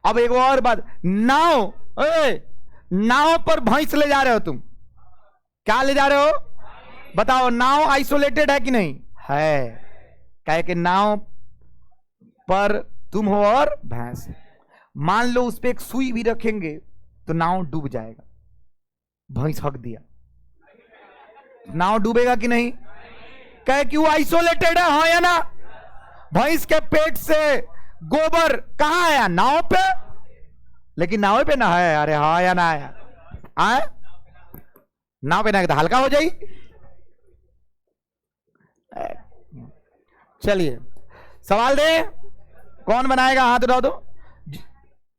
अब एक और बात, नाव, नाव पर भैंस ले जा रहे हो तुम, क्या ले जा रहे हो? बताओ, नाव आइसोलेटेड है कि नहीं है? कहे कि नाव पर तुम हो और भैंस। मान लो उस पर एक सुई भी रखेंगे तो नाव डूब जाएगा। भैंस हक दिया, नाव डूबेगा कि नहीं? कहे कि वो आइसोलेटेड है, हाँ या ना? भैंस के पेट से गोबर कहां आया? नाव पे। लेकिन नाव पे ना है, अरे हाँ या ना आया? आए नाव पे ना तो हल्का हो जाई। चलिए सवाल दे, कौन बनाएगा? हाथ उठाओ तो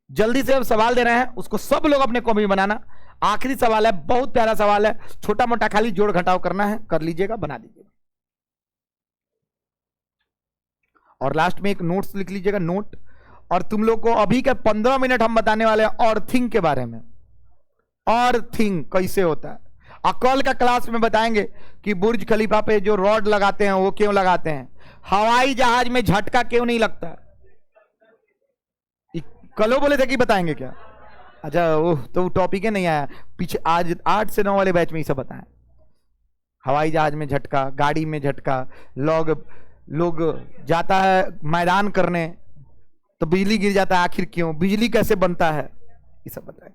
जल्दी से। अब सवाल दे रहे हैं, उसको सब लोग अपने कॉपी में बनाना। आखिरी सवाल है, बहुत प्यारा सवाल है, छोटा मोटा खाली जोड़ घटाव करना है, कर लीजिएगा, बना दीजिएगा। और लास्ट में एक नोट्स लिख लीजिएगा, नोट। और तुम लोग को अभी के 15 मिनट हम बताने वाले हैं अर्थिंग के बारे में। अर्थिंग कैसे होता है, और कल का क्लास में बताएंगे कि बुर्ज खलीफा पे जो रॉड लगाते हैं वो क्यों लगाते हैं, हवाई जहाज में झटका क्यों नहीं लगता। कलो बोले थे कि बताएंगे क्या? अच्छा ओह, तो टॉपिक ही नहीं आया पीछे। आज 8 से 9 वाले बैच में ही सब बताएं। हवाई जहाज में झटका, गाड़ी में झटका, लोग जाता है मैदान करने तो बिजली गिर जाता है, आखिर क्यों, बिजली कैसे बनता है, ये सब बताएं।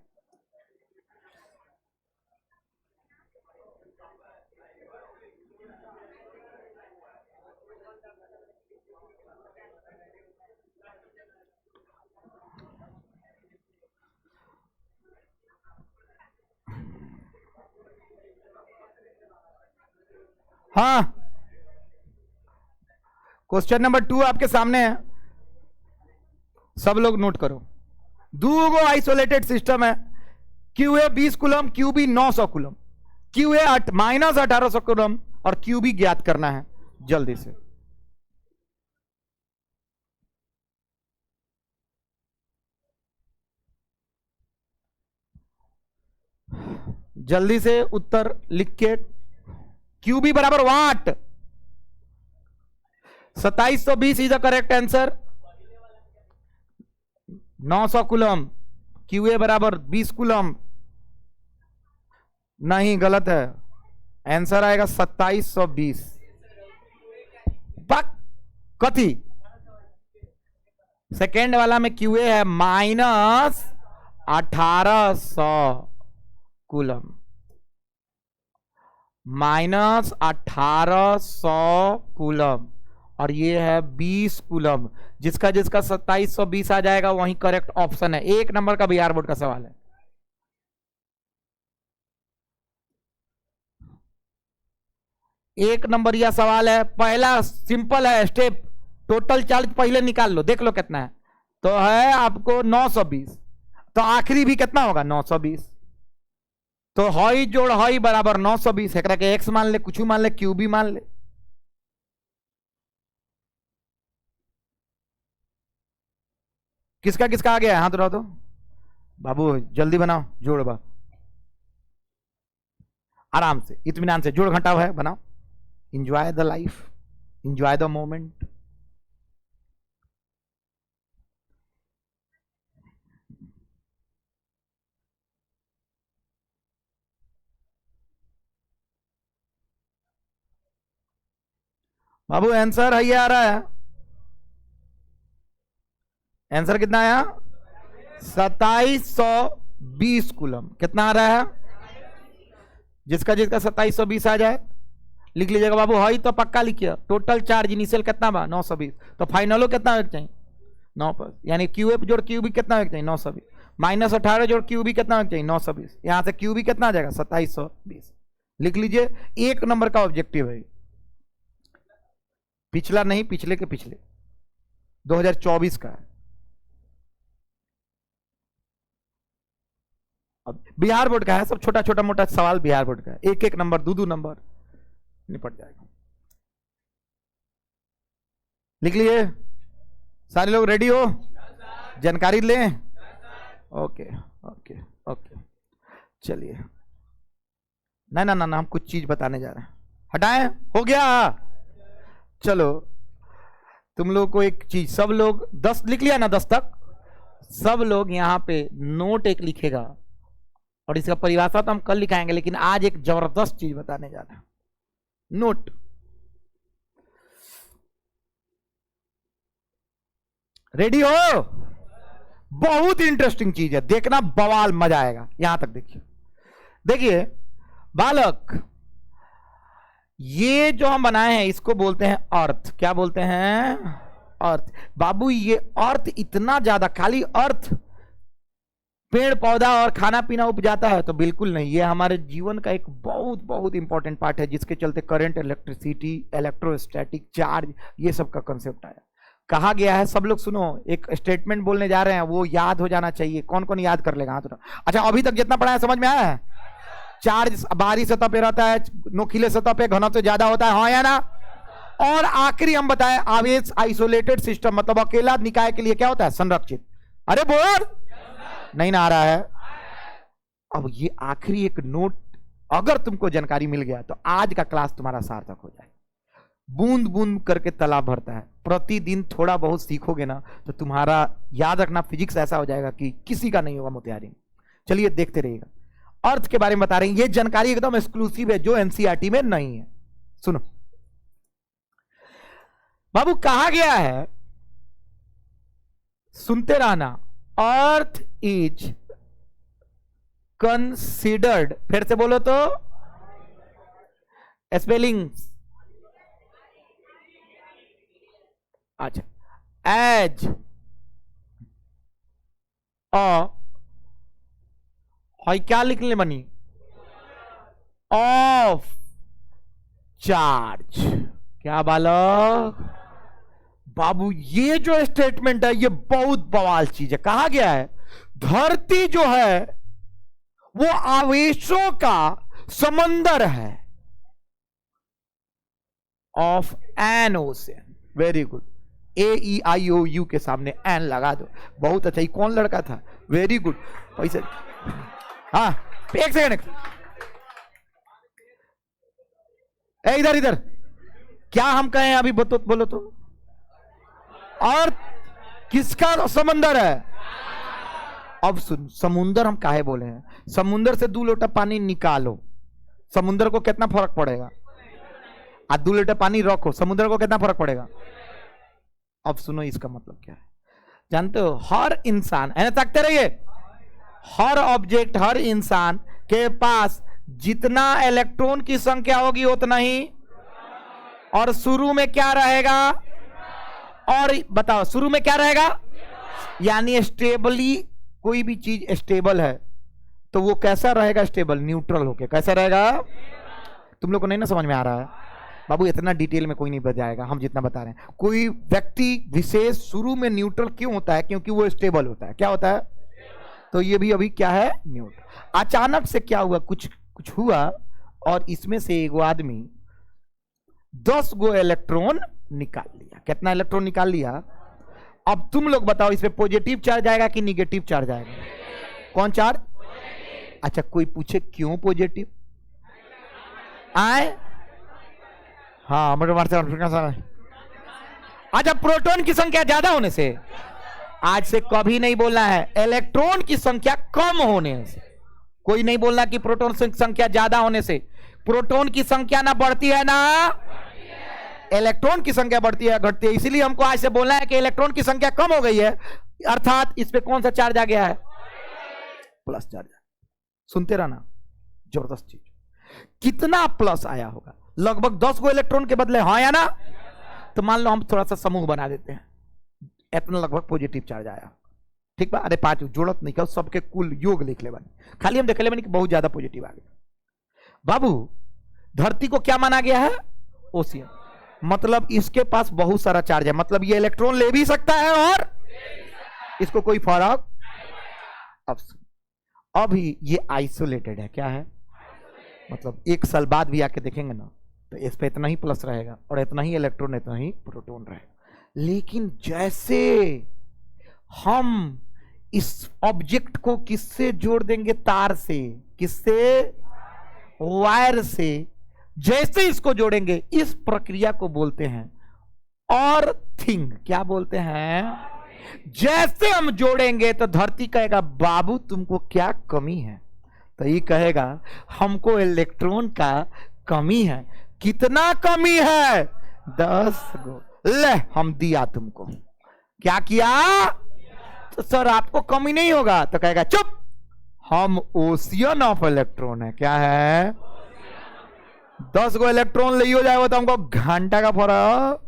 हाँ, क्वेश्चन नंबर 2 आपके सामने है, सब लोग नोट करो। दो आइसोलेटेड सिस्टम है, q A 20 coulomb, q B 900 coulomb, q A minus 1800 coulomb और क्यूबी ज्ञात करना है जल्दी से। जल्दी से उत्तर लिख के। क्यूबी बराबर वाट, 2720 is the correct answer. 900 coulomb, QA बराबर 20 कूलम, नहीं गलत है, आंसर आएगा 2720। कथी सेकेंड वाला में क्यूए है माइनस 1800 कूलम, माइनस 1800 कूलम, और ये है 20 कूलम। जिसका जिसका 2720 आ जाएगा वही करेक्ट ऑप्शन है। 1 नंबर का बिहार बोर्ड का सवाल है। एक नंबर यह सवाल है, पहला सिंपल है स्टेप, टोटल चार्ज पहले निकाल लो, देख लो कितना है, तो है आपको 920, तो आखिरी भी कितना होगा 920, तो हई जोड़ हई बराबर 920। एक के एक्स मान ले, कुछ मान ले, क्यू भी मान ले। किसका किसका आ गया है? हाथ उठाओ तो बाबू, जल्दी बनाओ जोड़ बा, आराम से इत्मीनान से जोड़ घटाव है, बनाओ। Enjoy the life, enjoy the moment. Babu answer है, ये आ रहा है, आंसर कितना आया? 2720 कूलम। कितना आ रहा है? जिसका जिसका 2720 आ जाए लिख लीजिएगा बाबू। हई तो पक्का लिखिए, टोटल चार्ज इनिशियल कितना बा 920, तो फाइनलो कितना होना चाहिए 9 पर, यानी क्यू एफ जोड़ क्यू बी कितना होना चाहिए 920, माइनस 18 जोड़ क्यू बी कितना होना चाहिए 920, यहां से क्यू बी कितना आ जाएगा 2720। लिख लीजिए, 1 नंबर का ऑब्जेक्टिव है, पिछला नहीं, पिछले के पिछले। 2024 का है। अब बिहार बोर्ड का है, सब छोटा छोटा मोटा सवाल बिहार बोर्ड का है, एक एक नंबर, दो नंबर, निपट जाएगा। लिख लिए सारे लोग, रेडी हो, जानकारी लें? ओके ओके ओके, चलिए। ना ना ना ना, हम कुछ चीज बताने जा रहे हैं, हटाएं, हो गया। चलो तुम लोग को एक चीज, सब लोग 10 लिख लिया ना, 10 तक सब लोग यहां पे नोट एक लिखेगा, और इसका परिभाषा तो हम कल लिखाएंगे, लेकिन आज एक जबरदस्त चीज बताने जा रहे हैं। नोट, रेडी हो? बहुत इंटरेस्टिंग चीज है, देखना, बवाल, मजा आएगा। यहां तक देखिए, देखिए बालक, ये जो हम बनाए हैं इसको बोलते हैं अर्थ। क्या बोलते हैं? अर्थ। बाबू ये अर्थ इतना ज्यादा, खाली अर्थ पेड़ पौधा और खाना पीना उपजाता है? तो बिल्कुल नहीं, ये हमारे जीवन का एक बहुत बहुत इंपॉर्टेंट पार्ट है, जिसके चलते करंट, इलेक्ट्रिसिटी, इलेक्ट्रोस्टैटिक चार्ज, ये सब का कंसेप्ट आया। कहा गया है, सब लोग सुनो, एक स्टेटमेंट बोलने जा रहे हैं, वो याद हो जाना चाहिए। कौन कौन याद कर लेगा? हाथ। अच्छा, अभी तक जितना पढ़ा है समझ में आया है? चार्ज बाहरी सतह पे रहता है, नुकीले सतह पे घनत्व ज्यादा होता है, हाँ या ना? और आखिरी हम बताएं, आवेश आइसोलेटेड सिस्टम, मतलब अकेला निकाय के लिए क्या होता है? संरक्षित। अरे बोल, नहीं ना आ रहा है? अब ये आखिरी एक नोट अगर तुमको जानकारी मिल गया तो आज का क्लास तुम्हारा सार्थक हो जाए। बूंद बूंद करके तालाब भरता है, प्रतिदिन थोड़ा बहुत सीखोगे ना तो तुम्हारा, याद रखना, फिजिक्स ऐसा हो जाएगा कि किसी का नहीं होगा मोतिहारी। चलिए देखते रहिएगा। अर्थ के बारे में बता रहे हैं, ये जानकारी एकदम एक्सक्लूसिव है जो एनसीईआरटी में नहीं है। सुनो बाबू, कहा गया है, सुनते रहना, अर्थ इज कंसिडर्ड, फिर से बोलो तो, स्पेलिंग, अच्छा, एज क्या लिखने बनी? Of charge. क्या बालक? बाबू ये जो स्टेटमेंट है ये बहुत बवाल चीज है। कहा गया है धरती जो है वो आवेशों का समंदर है, of N ocean. Very good, AEIOU के सामने एन लगा दो, बहुत अच्छा। ये कौन लड़का था? वेरी गुड, पैसे। हाँ, एक सेकंड, इधर इधर, क्या हम कहें अभी? बोलो तो, और किसका समंदर है? अब सुन, समुंदर हम काहे बोले हैं? समुंदर से 2 लोटा पानी निकालो, समुंदर को कितना फर्क पड़ेगा? 2 लीटर पानी रखो, समुद्र को कितना फर्क पड़ेगा? अब सुनो इसका मतलब क्या है, जानते हो? हर इंसान, है ना, ताकते रहिए, हर ऑब्जेक्ट, हर इंसान के पास जितना इलेक्ट्रॉन की संख्या होगी उतना ही, और शुरू में क्या रहेगा? और बताओ, शुरू में क्या रहेगा? यानी स्टेबली, कोई भी चीज स्टेबल है तो वो कैसा रहेगा? स्टेबल, न्यूट्रल होके। कैसा रहेगा? तुम लोग को नहीं ना समझ में आ रहा है? बाबू इतना डिटेल में कोई नहीं बताएगा, हम जितना बता रहे हैं। कोई व्यक्ति विशेष शुरू में न्यूट्रल क्यों होता है? क्योंकि वो स्टेबल होता है। क्या होता है? तो ये भी अभी क्या है? न्यूट्रल। अचानक से क्या हुआ? कुछ हुआ, और इसमें से एक आदमी 10 गो इलेक्ट्रॉन निकाल लिया। कितना इलेक्ट्रॉन निकाल लिया? अब तुम लोग बताओ, इसमें पॉजिटिव चार्ज आएगा कि निगेटिव चार्ज आएगा? कौन चार्ज? अच्छा, कोई पूछे क्यों पॉजिटिव आए? हाँ, अच्छा, प्रोटॉन की संख्या ज्यादा होने से, आज से कभी नहीं बोलना है इलेक्ट्रॉन की संख्या कम होने से। कोई नहीं बोलना कि प्रोटॉन की संख्या ज्यादा होने से। प्रोटॉन की संख्या ना बढ़ती है ना इलेक्ट्रॉन की संख्या बढ़ती है, घटती है। इसीलिए हमको आज से बोलना है कि इलेक्ट्रॉन की संख्या कम हो गई है, अर्थात इस पे कौन सा चार्ज आ गया है? Plus charge. सुनते रहना, जबरदस्त चीज। कितना प्लस आया होगा? लगभग 10 गो इलेक्ट्रॉन के बदले, हाँ या ना? तो मान लो हम थोड़ा सा समूह बना देते हैं, इतना लगभग पॉजिटिव चार्ज आया, ठीक बा? अरे 5 जोड़त नहीं, सबके कुल योग लिख ले बनी, खाली हम देख ले बनी कि बहुत ज्यादा पॉजिटिव आ गया। बाबू धरती को क्या माना गया है? ओशियन। मतलब इसके पास बहुत सारा चार्ज है, मतलब ये इलेक्ट्रॉन ले भी सकता है और इसको कोई फर्क। अभी ये आइसोलेटेड है, क्या है, मतलब 1 साल बाद भी आके देखेंगे ना तो इस पे इतना ही प्लस रहेगा और इतना ही इलेक्ट्रॉन इतना ही प्रोटॉन रहेगा। लेकिन जैसे हम इस ऑब्जेक्ट को किससे जोड़ देंगे, तार से, किससे, वायर से, जैसे इसको जोड़ेंगे इस प्रक्रिया को बोलते हैं अर्थिंग। क्या बोलते हैं? जैसे हम जोड़ेंगे तो धरती कहेगा बाबू तुमको क्या कमी है, तो ये कहेगा हमको इलेक्ट्रॉन का कमी है। कितना कमी है? 10 गो। ले हम दिया तुमको। क्या किया? तो सर आपको कमी नहीं होगा, तो कहेगा चुप, हम ओशियन ऑफ इलेक्ट्रॉन है। क्या है? 10 गो इलेक्ट्रॉन ले हो जाएगा तो हमको घंटा का फर्क,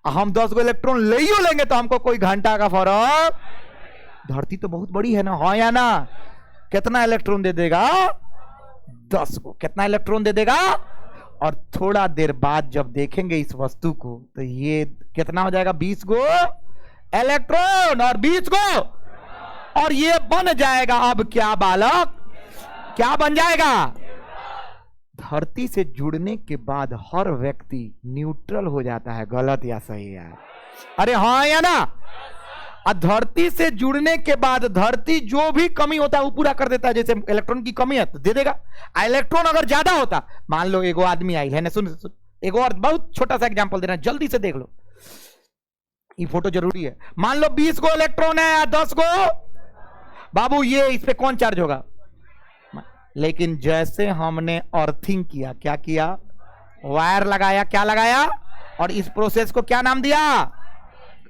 हम 10 गो इलेक्ट्रॉन ले ही लेंगे तो हमको कोई घंटा का फर्क। धरती तो बहुत बड़ी है ना, हाँ या ना? कितना इलेक्ट्रॉन दे देगा? 10 गो। कितना इलेक्ट्रॉन दे देगा? और थोड़ा देर बाद जब देखेंगे इस वस्तु को तो ये कितना हो जाएगा? 20 गो इलेक्ट्रॉन और 20 गो, और ये बन जाएगा अब क्या बालक? क्या बन जाएगा? धरती से जुड़ने के बाद हर व्यक्ति न्यूट्रल हो जाता है। गलत या सही है? अरे हाँ या ना? धरती से जुड़ने के बाद धरती जो भी कमी होता है वो पूरा कर देता है। जैसे इलेक्ट्रॉन की कमी है तो दे देगा। इलेक्ट्रॉन अगर ज्यादा होता, मान लो एगो आदमी आई है ना, सुन एक और बहुत छोटा सा एग्जांपल देना, जल्दी से देख लो, ये फोटो जरूरी है। मान लो 20 गो इलेक्ट्रॉन है या 10 गो, बाबू ये इस पे कौन चार्ज होगा? लेकिन जैसे हमने अर्थिंग किया, क्या किया? वायर लगाया, क्या लगाया? और इस प्रोसेस को क्या नाम दिया?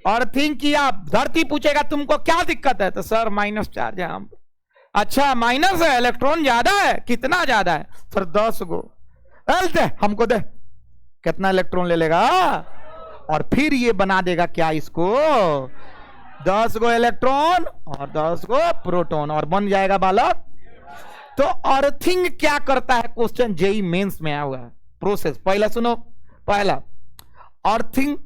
अर्थिंग किया। धरती पूछेगा तुमको क्या दिक्कत है, तो सर माइनस चार्ज है हम। अच्छा माइनस है, इलेक्ट्रॉन ज्यादा है, कितना ज्यादा है? सर 10 गो। दे हमको दे। कितना इलेक्ट्रॉन ले लेगा? और फिर ये बना देगा क्या इसको? 10 गो इलेक्ट्रॉन और 10 गो प्रोटॉन, और बन जाएगा बालक। तो अर्थिंग क्या करता है? क्वेश्चन जेई मेंस में आया हुआ है। प्रोसेस पहला सुनो। पहला, earthing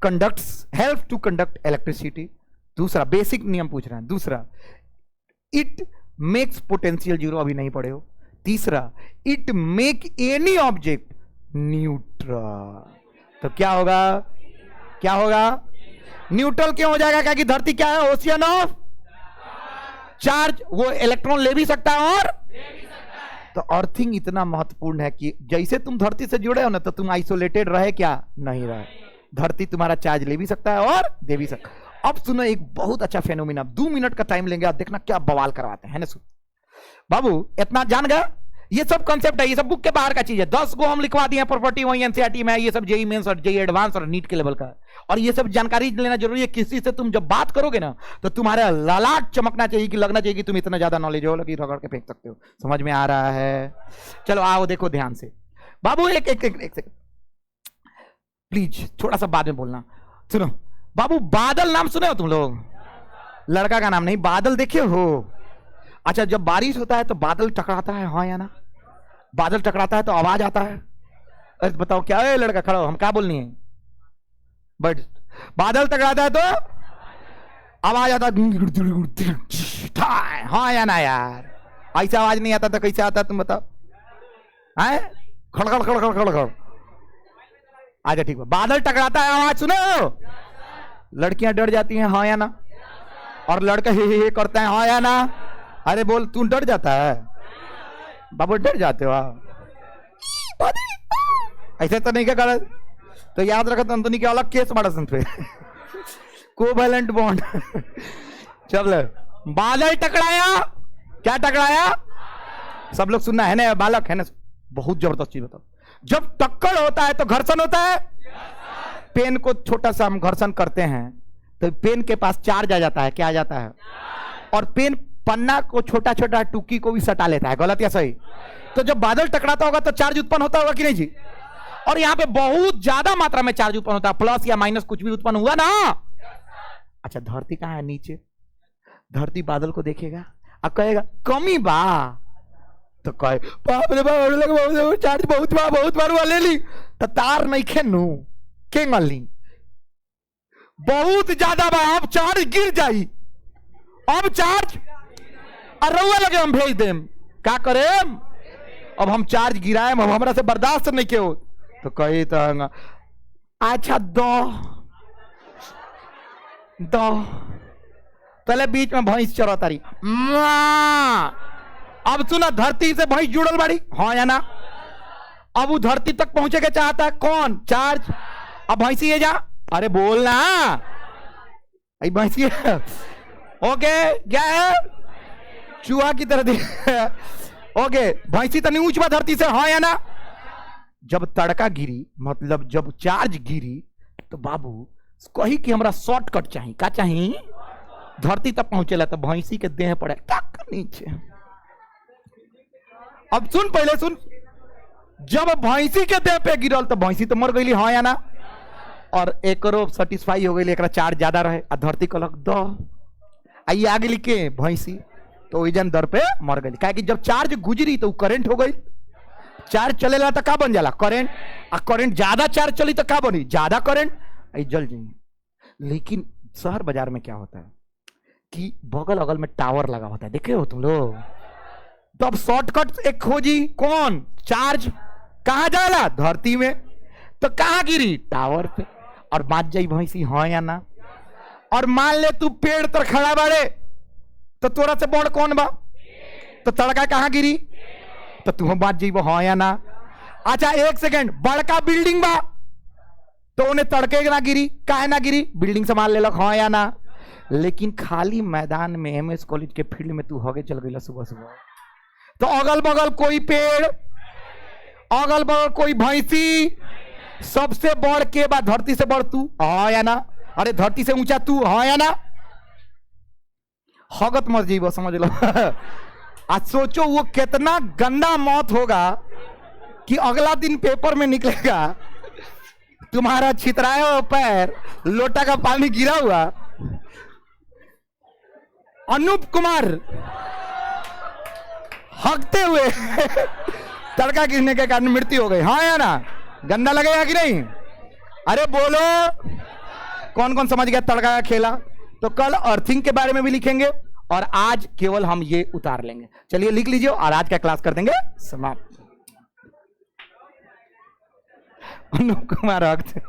conducts, help to conduct electricity. दूसरा, बेसिक नियम पूछ रहे हैं। दूसरा, इट मेक्स पोटेंशियल जीरो, अभी नहीं पढ़े हो। तीसरा, it make any object neutral. तो क्या होगा? क्या होगा? न्यूट्रल क्यों हो जाएगा? क्या कि धरती क्या है? Ocean of charge. वो इलेक्ट्रॉन ले भी सकता है और तो अर्थिंग इतना महत्वपूर्ण है कि जैसे तुम धरती से जुड़े हो ना, तो तुम आइसोलेटेड रहे क्या? नहीं रहे। धरती तुम्हारा चार्ज ले भी सकता है और दे भी सकता है। अब सुनो एक बहुत अच्छा फेनोमेना, 2 मिनट का टाइम लेंगे, आप देखना क्या बवाल करवाते हैं ना। सुन बाबू, इतना जान गया? ये सब कंसेप्ट है, ये सब बुक के बाहर का चीज है। 10 गो हम लिखवा दिए प्रॉपर्टी, वही एनसीईआरटी में है। ये सब जेई मेंस और जेई एडवांस और नीट के लेवल का है, और ये सब जानकारी लेना जरूरी है। किसी से तुम जब बात करोगे ना तो तुम्हारा ललाट चमकना चाहिए, कि लगना चाहिए कि तुम इतना ज्यादा नॉलेज हो कि रगड़ के फेंक सकते हो। समझ में आ रहा है? चलो आओ देखो ध्यान से। बाबू एक सेकंड प्लीज, थोड़ा सा बाद में बोलना। सुनो बाबू, बादल नाम सुने हो तुम लोग? लड़का का नाम नहीं, बादल देखे हो? अच्छा, जब बारिश होता है तो बादल टकराता है, हाँ या ना? बादल टकराता है तो आवाज आता है। अरे बताओ क्या है? लड़का खड़ा हो, हम क्या बोलनी है? बट बादल टकराता है तो आवाज आता है, हाँ या ना यार? ऐसा आवाज नहीं आता तो कैसे आता तुम बताओ? है खड़खड़ खड़खड़ खड़खड़। अच्छा ठीक है, बादल टकराता है, आवाज सुनो। लड़कियां डर जाती हैं, हाँ या ना? और लड़का हे करता है, हाँ या ना? अरे बोल, तू डर जाता है? बाबू डर जाते हो? ऐसे तो नहीं क्या कर, तो याद रखो अंतोनी के अलग केस बड़ा सुन पे कोवैलेंट बॉन्ड। चल बादल टकराया, क्या टकराया? सब लोग सुनना है ना, बालक है ना? बहुत जबरदस्त चीज बताओ। जब टक्कर होता है तो घर्षण होता है। पेन को छोटा सा हम घर्षण करते हैं तो पेन के पास चार्ज आ जाता है, क्या आ जाता है? और पेन पन्ना को छोटा छोटा टुक्की को भी सटा लेता है। गलत या सही? तो जब बादल टकराता होगा तो चार्ज उत्पन्न होता होगा कि नहीं जी? और यहां पे बहुत ज्यादा मात्रा में चार्ज उत्पन्न होता है, प्लस या माइनस कुछ भी उत्पन्न हुआ ना। अच्छा, धरती कहां है? नीचे। धरती बादल को देखेगा और कहेगा कमी बा, तो कहे बाप रे बाप चार्ज बहुत बार ले ली तो तार नहीं खेनू के ली बहुत ज्यादा बा, अब चार्ज गिर जाई, अब चार्ज अरुआ लगे हम भेज देम, क्या करे अब हम चार्ज गिराए, अब हमरा से बर्दाश्त नहीं के हो। तो कही तो अच्छा दो पहले बीच में भैंस चरो तारी, अब सुना धरती से भैंस जुड़ल बाड़ी, हाँ या ना, अब वो धरती तक पहुंचे के चाहता है कौन, चार्ज। अब भैंसी ये जा, अरे बोल ना भैंसी ओके क्या है चूहा की तरह ओके भैंसी तो नहीं ऊंचवा धरती से, हाँ या ना। जब तड़का गिरी मतलब जब चार्ज गिरी तो बाबू कही कि हमरा शॉर्टकट चाहिए, का चाहिए, धरती तक पहुंचेला तो भैंसी के देह पड़े टक नीचे। अब सुन पहले सुन, जब भैंसी के देह पे गिरल तो भैंसी तो मर गई, हाँ या ना, और एकरो सेटिस्फाई हो गई, एक चार्ज ज्यादा रहे, आ धरती कहलक दो, आई आ गई के भैंसी तो ओइजन दर पे मर गई, क्या कि जब चार्ज गुजरी तो करंट हो गई, चार्ज चलेला तो का बन जाला करंट, आ करंट ज्यादा चार्ज चली तो का बनी ज्यादा करंट, आई जल जाएंगे। लेकिन शहर बाजार में क्या होता है कि बगल अगल में टावर लगा होता है, देखे हो तुम लोग, तो अब शॉर्टकट एक खोजी कौन, चार्ज कहां जाला धरती में, तो कहां गिरी टावर पे, और बात जाई भैंसी, हाँ या ना। और मान ले तू पेड़ तर खड़ा बाड़े तो तोरा से बड़ कौन बा, तो तड़का कहां गिरी, तो तू बात जाइब, हाँ या ना। अच्छा एक सेकेंड, बड़का बिल्डिंग बा तो उन्हें तड़के ना गिरी, काहे ना गिरी, बिल्डिंग संभाल ले लग, हाँ या ना। लेकिन खाली मैदान में एमएस कॉलेज के फील्ड में तू होगे चल गई सुबह सुबह, तो अगल बगल कोई पेड़, अगल बगल कोई भैंसी, सबसे बड़ के बाद धरती से बड़ तू, हाँ या ना, अरे धरती से ऊंचा तू, हाँ या ना। हगत मत जीव समझ लो आज सोचो वो कितना गंदा मौत होगा कि अगला दिन पेपर में निकलेगा तुम्हारा छितराया हुआ पैर, लोटा का पानी गिरा हुआ, अनूप कुमार हगते हुए तड़का गिरने के कारण मृत्यु हो गई, हाँ या ना। गंदा लगेगा कि नहीं, अरे बोलो कौन कौन समझ गया तड़का का खेला। तो कल अर्थिंग के बारे में भी लिखेंगे और आज केवल हम ये उतार लेंगे, चलिए लिख लीजिए और आज का क्लास कर देंगे समाप्त। अनूप कुमार हगते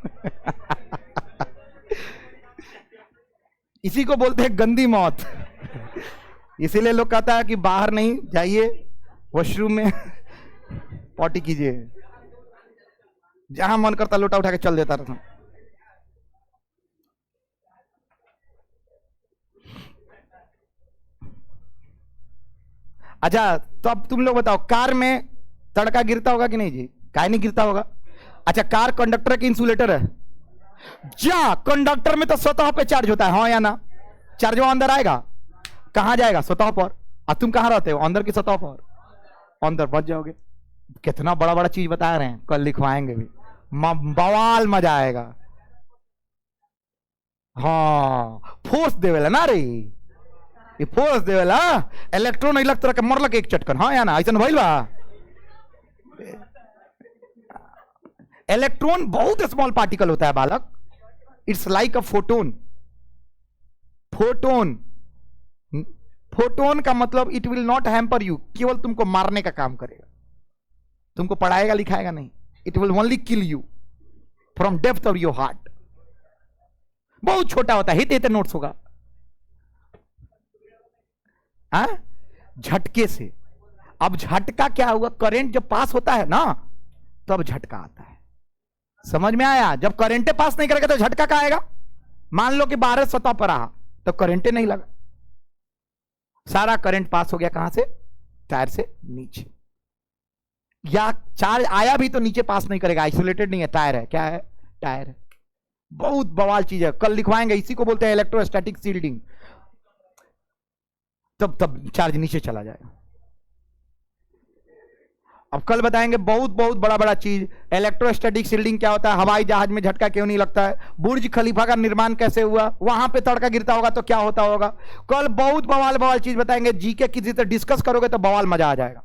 इसी को बोलते हैं गंदी मौत, इसीलिए लोग कहता है कि बाहर नहीं जाइए, वॉशरूम में पॉटी कीजिए, जहां मन करता लोटा उठा के चल देता रहता। अच्छा तो अब तुम लोग बताओ, कार में तड़का गिरता होगा कि नहीं जी, काहे नहीं गिरता होगा। अच्छा कार कंडक्टर की इंसुलेटर है, जा कंडक्टर में तो सतह पे चार्ज होता है, हाँ या ना। चार्ज वो अंदर आएगा, कहां जाएगा, सतह पर, और तुम कहां रहते हो, अंदर की सतह पर, अंदर बच जाओगे। कितना बड़ा बड़ा चीज बता रहे हैं, कल लिखवाएंगे भी, बवाल मजा आएगा। हाँ फोर्स देवेला ना रे, ये फोर्स देवेला, इलेक्ट्रॉन इलेक्ट्रॉन के मरलक एक चटकन, हाँ या ना, ऐसा भइल बा। इलेक्ट्रॉन बहुत स्मॉल पार्टिकल होता है बालक, it's like a photon. Photon, photon का मतलब it will not hamper you, केवल तुमको मारने का काम करेगा, तुमको पढ़ाएगा लिखाएगा नहीं, it will only kill you from depth of your heart. बहुत छोटा होता है, हिते नोट्स होगा, झटके से। अब झटका क्या हुआ, करंट जब पास होता है ना तब झटका आता है, समझ में आया। जब करंटे पास नहीं करेगा तो झटका का आएगा। मान लो कि 12 सतह पर रहा तो करंटे नहीं लगा, सारा करंट पास हो गया कहां से, टायर से नीचे, या चार्ज आया भी तो नीचे पास नहीं करेगा, आइसोलेटेड नहीं है, टायर है, क्या है, टायर है। बहुत बवाल चीज है, कल लिखवाएंगे, इसी को बोलते हैं इलेक्ट्रोस्टैटिक शील्डिंग। तब चार्ज नीचे चला जाएगा। अब कल बताएंगे बहुत बहुत बड़ा बड़ा चीज, इलेक्ट्रोस्टैटिक शील्डिंग क्या होता है, हवाई जहाज में झटका क्यों नहीं लगता है, बुर्ज खलीफा का निर्माण कैसे हुआ, वहां पे तड़का गिरता होगा तो क्या होता होगा। कल बहुत बवाल बवाल चीज बताएंगे, जीके किसी से डिस्कस करोगे तो बवाल मजा आ जाएगा।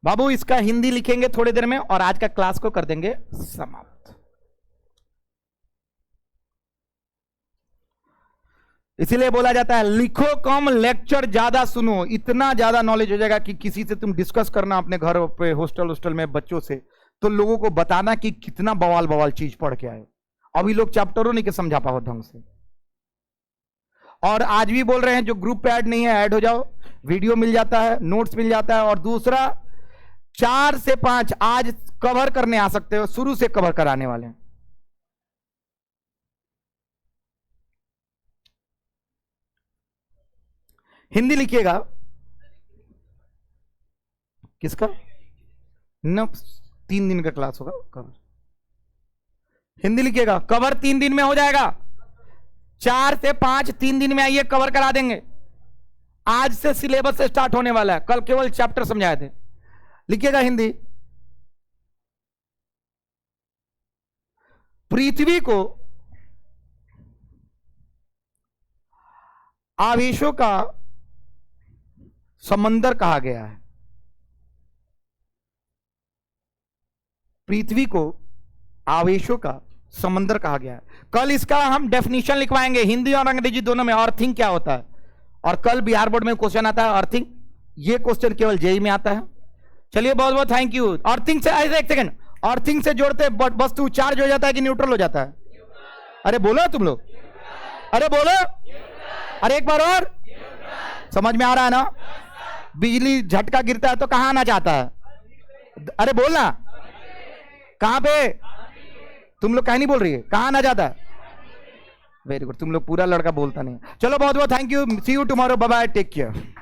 बाबू इसका हिंदी लिखेंगे थोड़ी देर में और आज का क्लास को कर देंगे समाप्त। इसीलिए बोला जाता है लिखो कम लेक्चर ज्यादा सुनो। इतना ज्यादा नॉलेज हो जाएगा कि किसी से तुम डिस्कस करना अपने घर पे हॉस्टल में बच्चों से, तो लोगों को बताना कि कितना बवाल बवाल चीज पढ़ के आए। अभी लोग चैप्टरों नहीं के समझा पाओ ढंग से। और आज भी बोल रहे हैं जो ग्रुप पे ऐड नहीं है ऐड हो जाओ, वीडियो मिल जाता है, नोट्स मिल जाता है। और दूसरा 4 से 5 आज कवर करने आ सकते हो, शुरू से कवर कराने वाले हैं। हिंदी लिखिएगा किसका न 3 दिन का क्लास होगा कवर। हिंदी लिखिएगा कवर 3 दिन में हो जाएगा। 4 से 5 3 दिन में आइए कवर करा देंगे। आज से सिलेबस से स्टार्ट होने वाला है, कल केवल चैप्टर समझाए थे। लिखिएगा हिंदी। पृथ्वी को आवेशों का समंदर कहा गया है। पृथ्वी को आवेशों का समंदर कहा गया है। कल इसका हम डेफिनेशन लिखवाएंगे हिंदी और अंग्रेजी दोनों में, अर्थिंग क्या होता है। और कल बिहार बोर्ड में क्वेश्चन आता है अर्थिंग, ये क्वेश्चन केवल जेई में आता है। चलिए बहुत बहुत थैंक यू। अर्थिंग से एक सेकंड, अर्थिंग से जोड़ते वस्तु चार्ज हो जाता है कि न्यूट्रल हो जाता है? अरे बोलो तुम लोग, अरे बोलो, अरे एक बार और। समझ में आ रहा है ना? बिजली झटका गिरता है तो कहां आना चाहता है? अरे बोलना, कहां पे? तुम लोग कहीं नहीं बोल रही है, कहां आना चाहता है? वेरी गुड, तुम लोग पूरा लड़का बोलता नहीं। चलो बहुत बहुत thank you, see you tomorrow, bye bye, take care.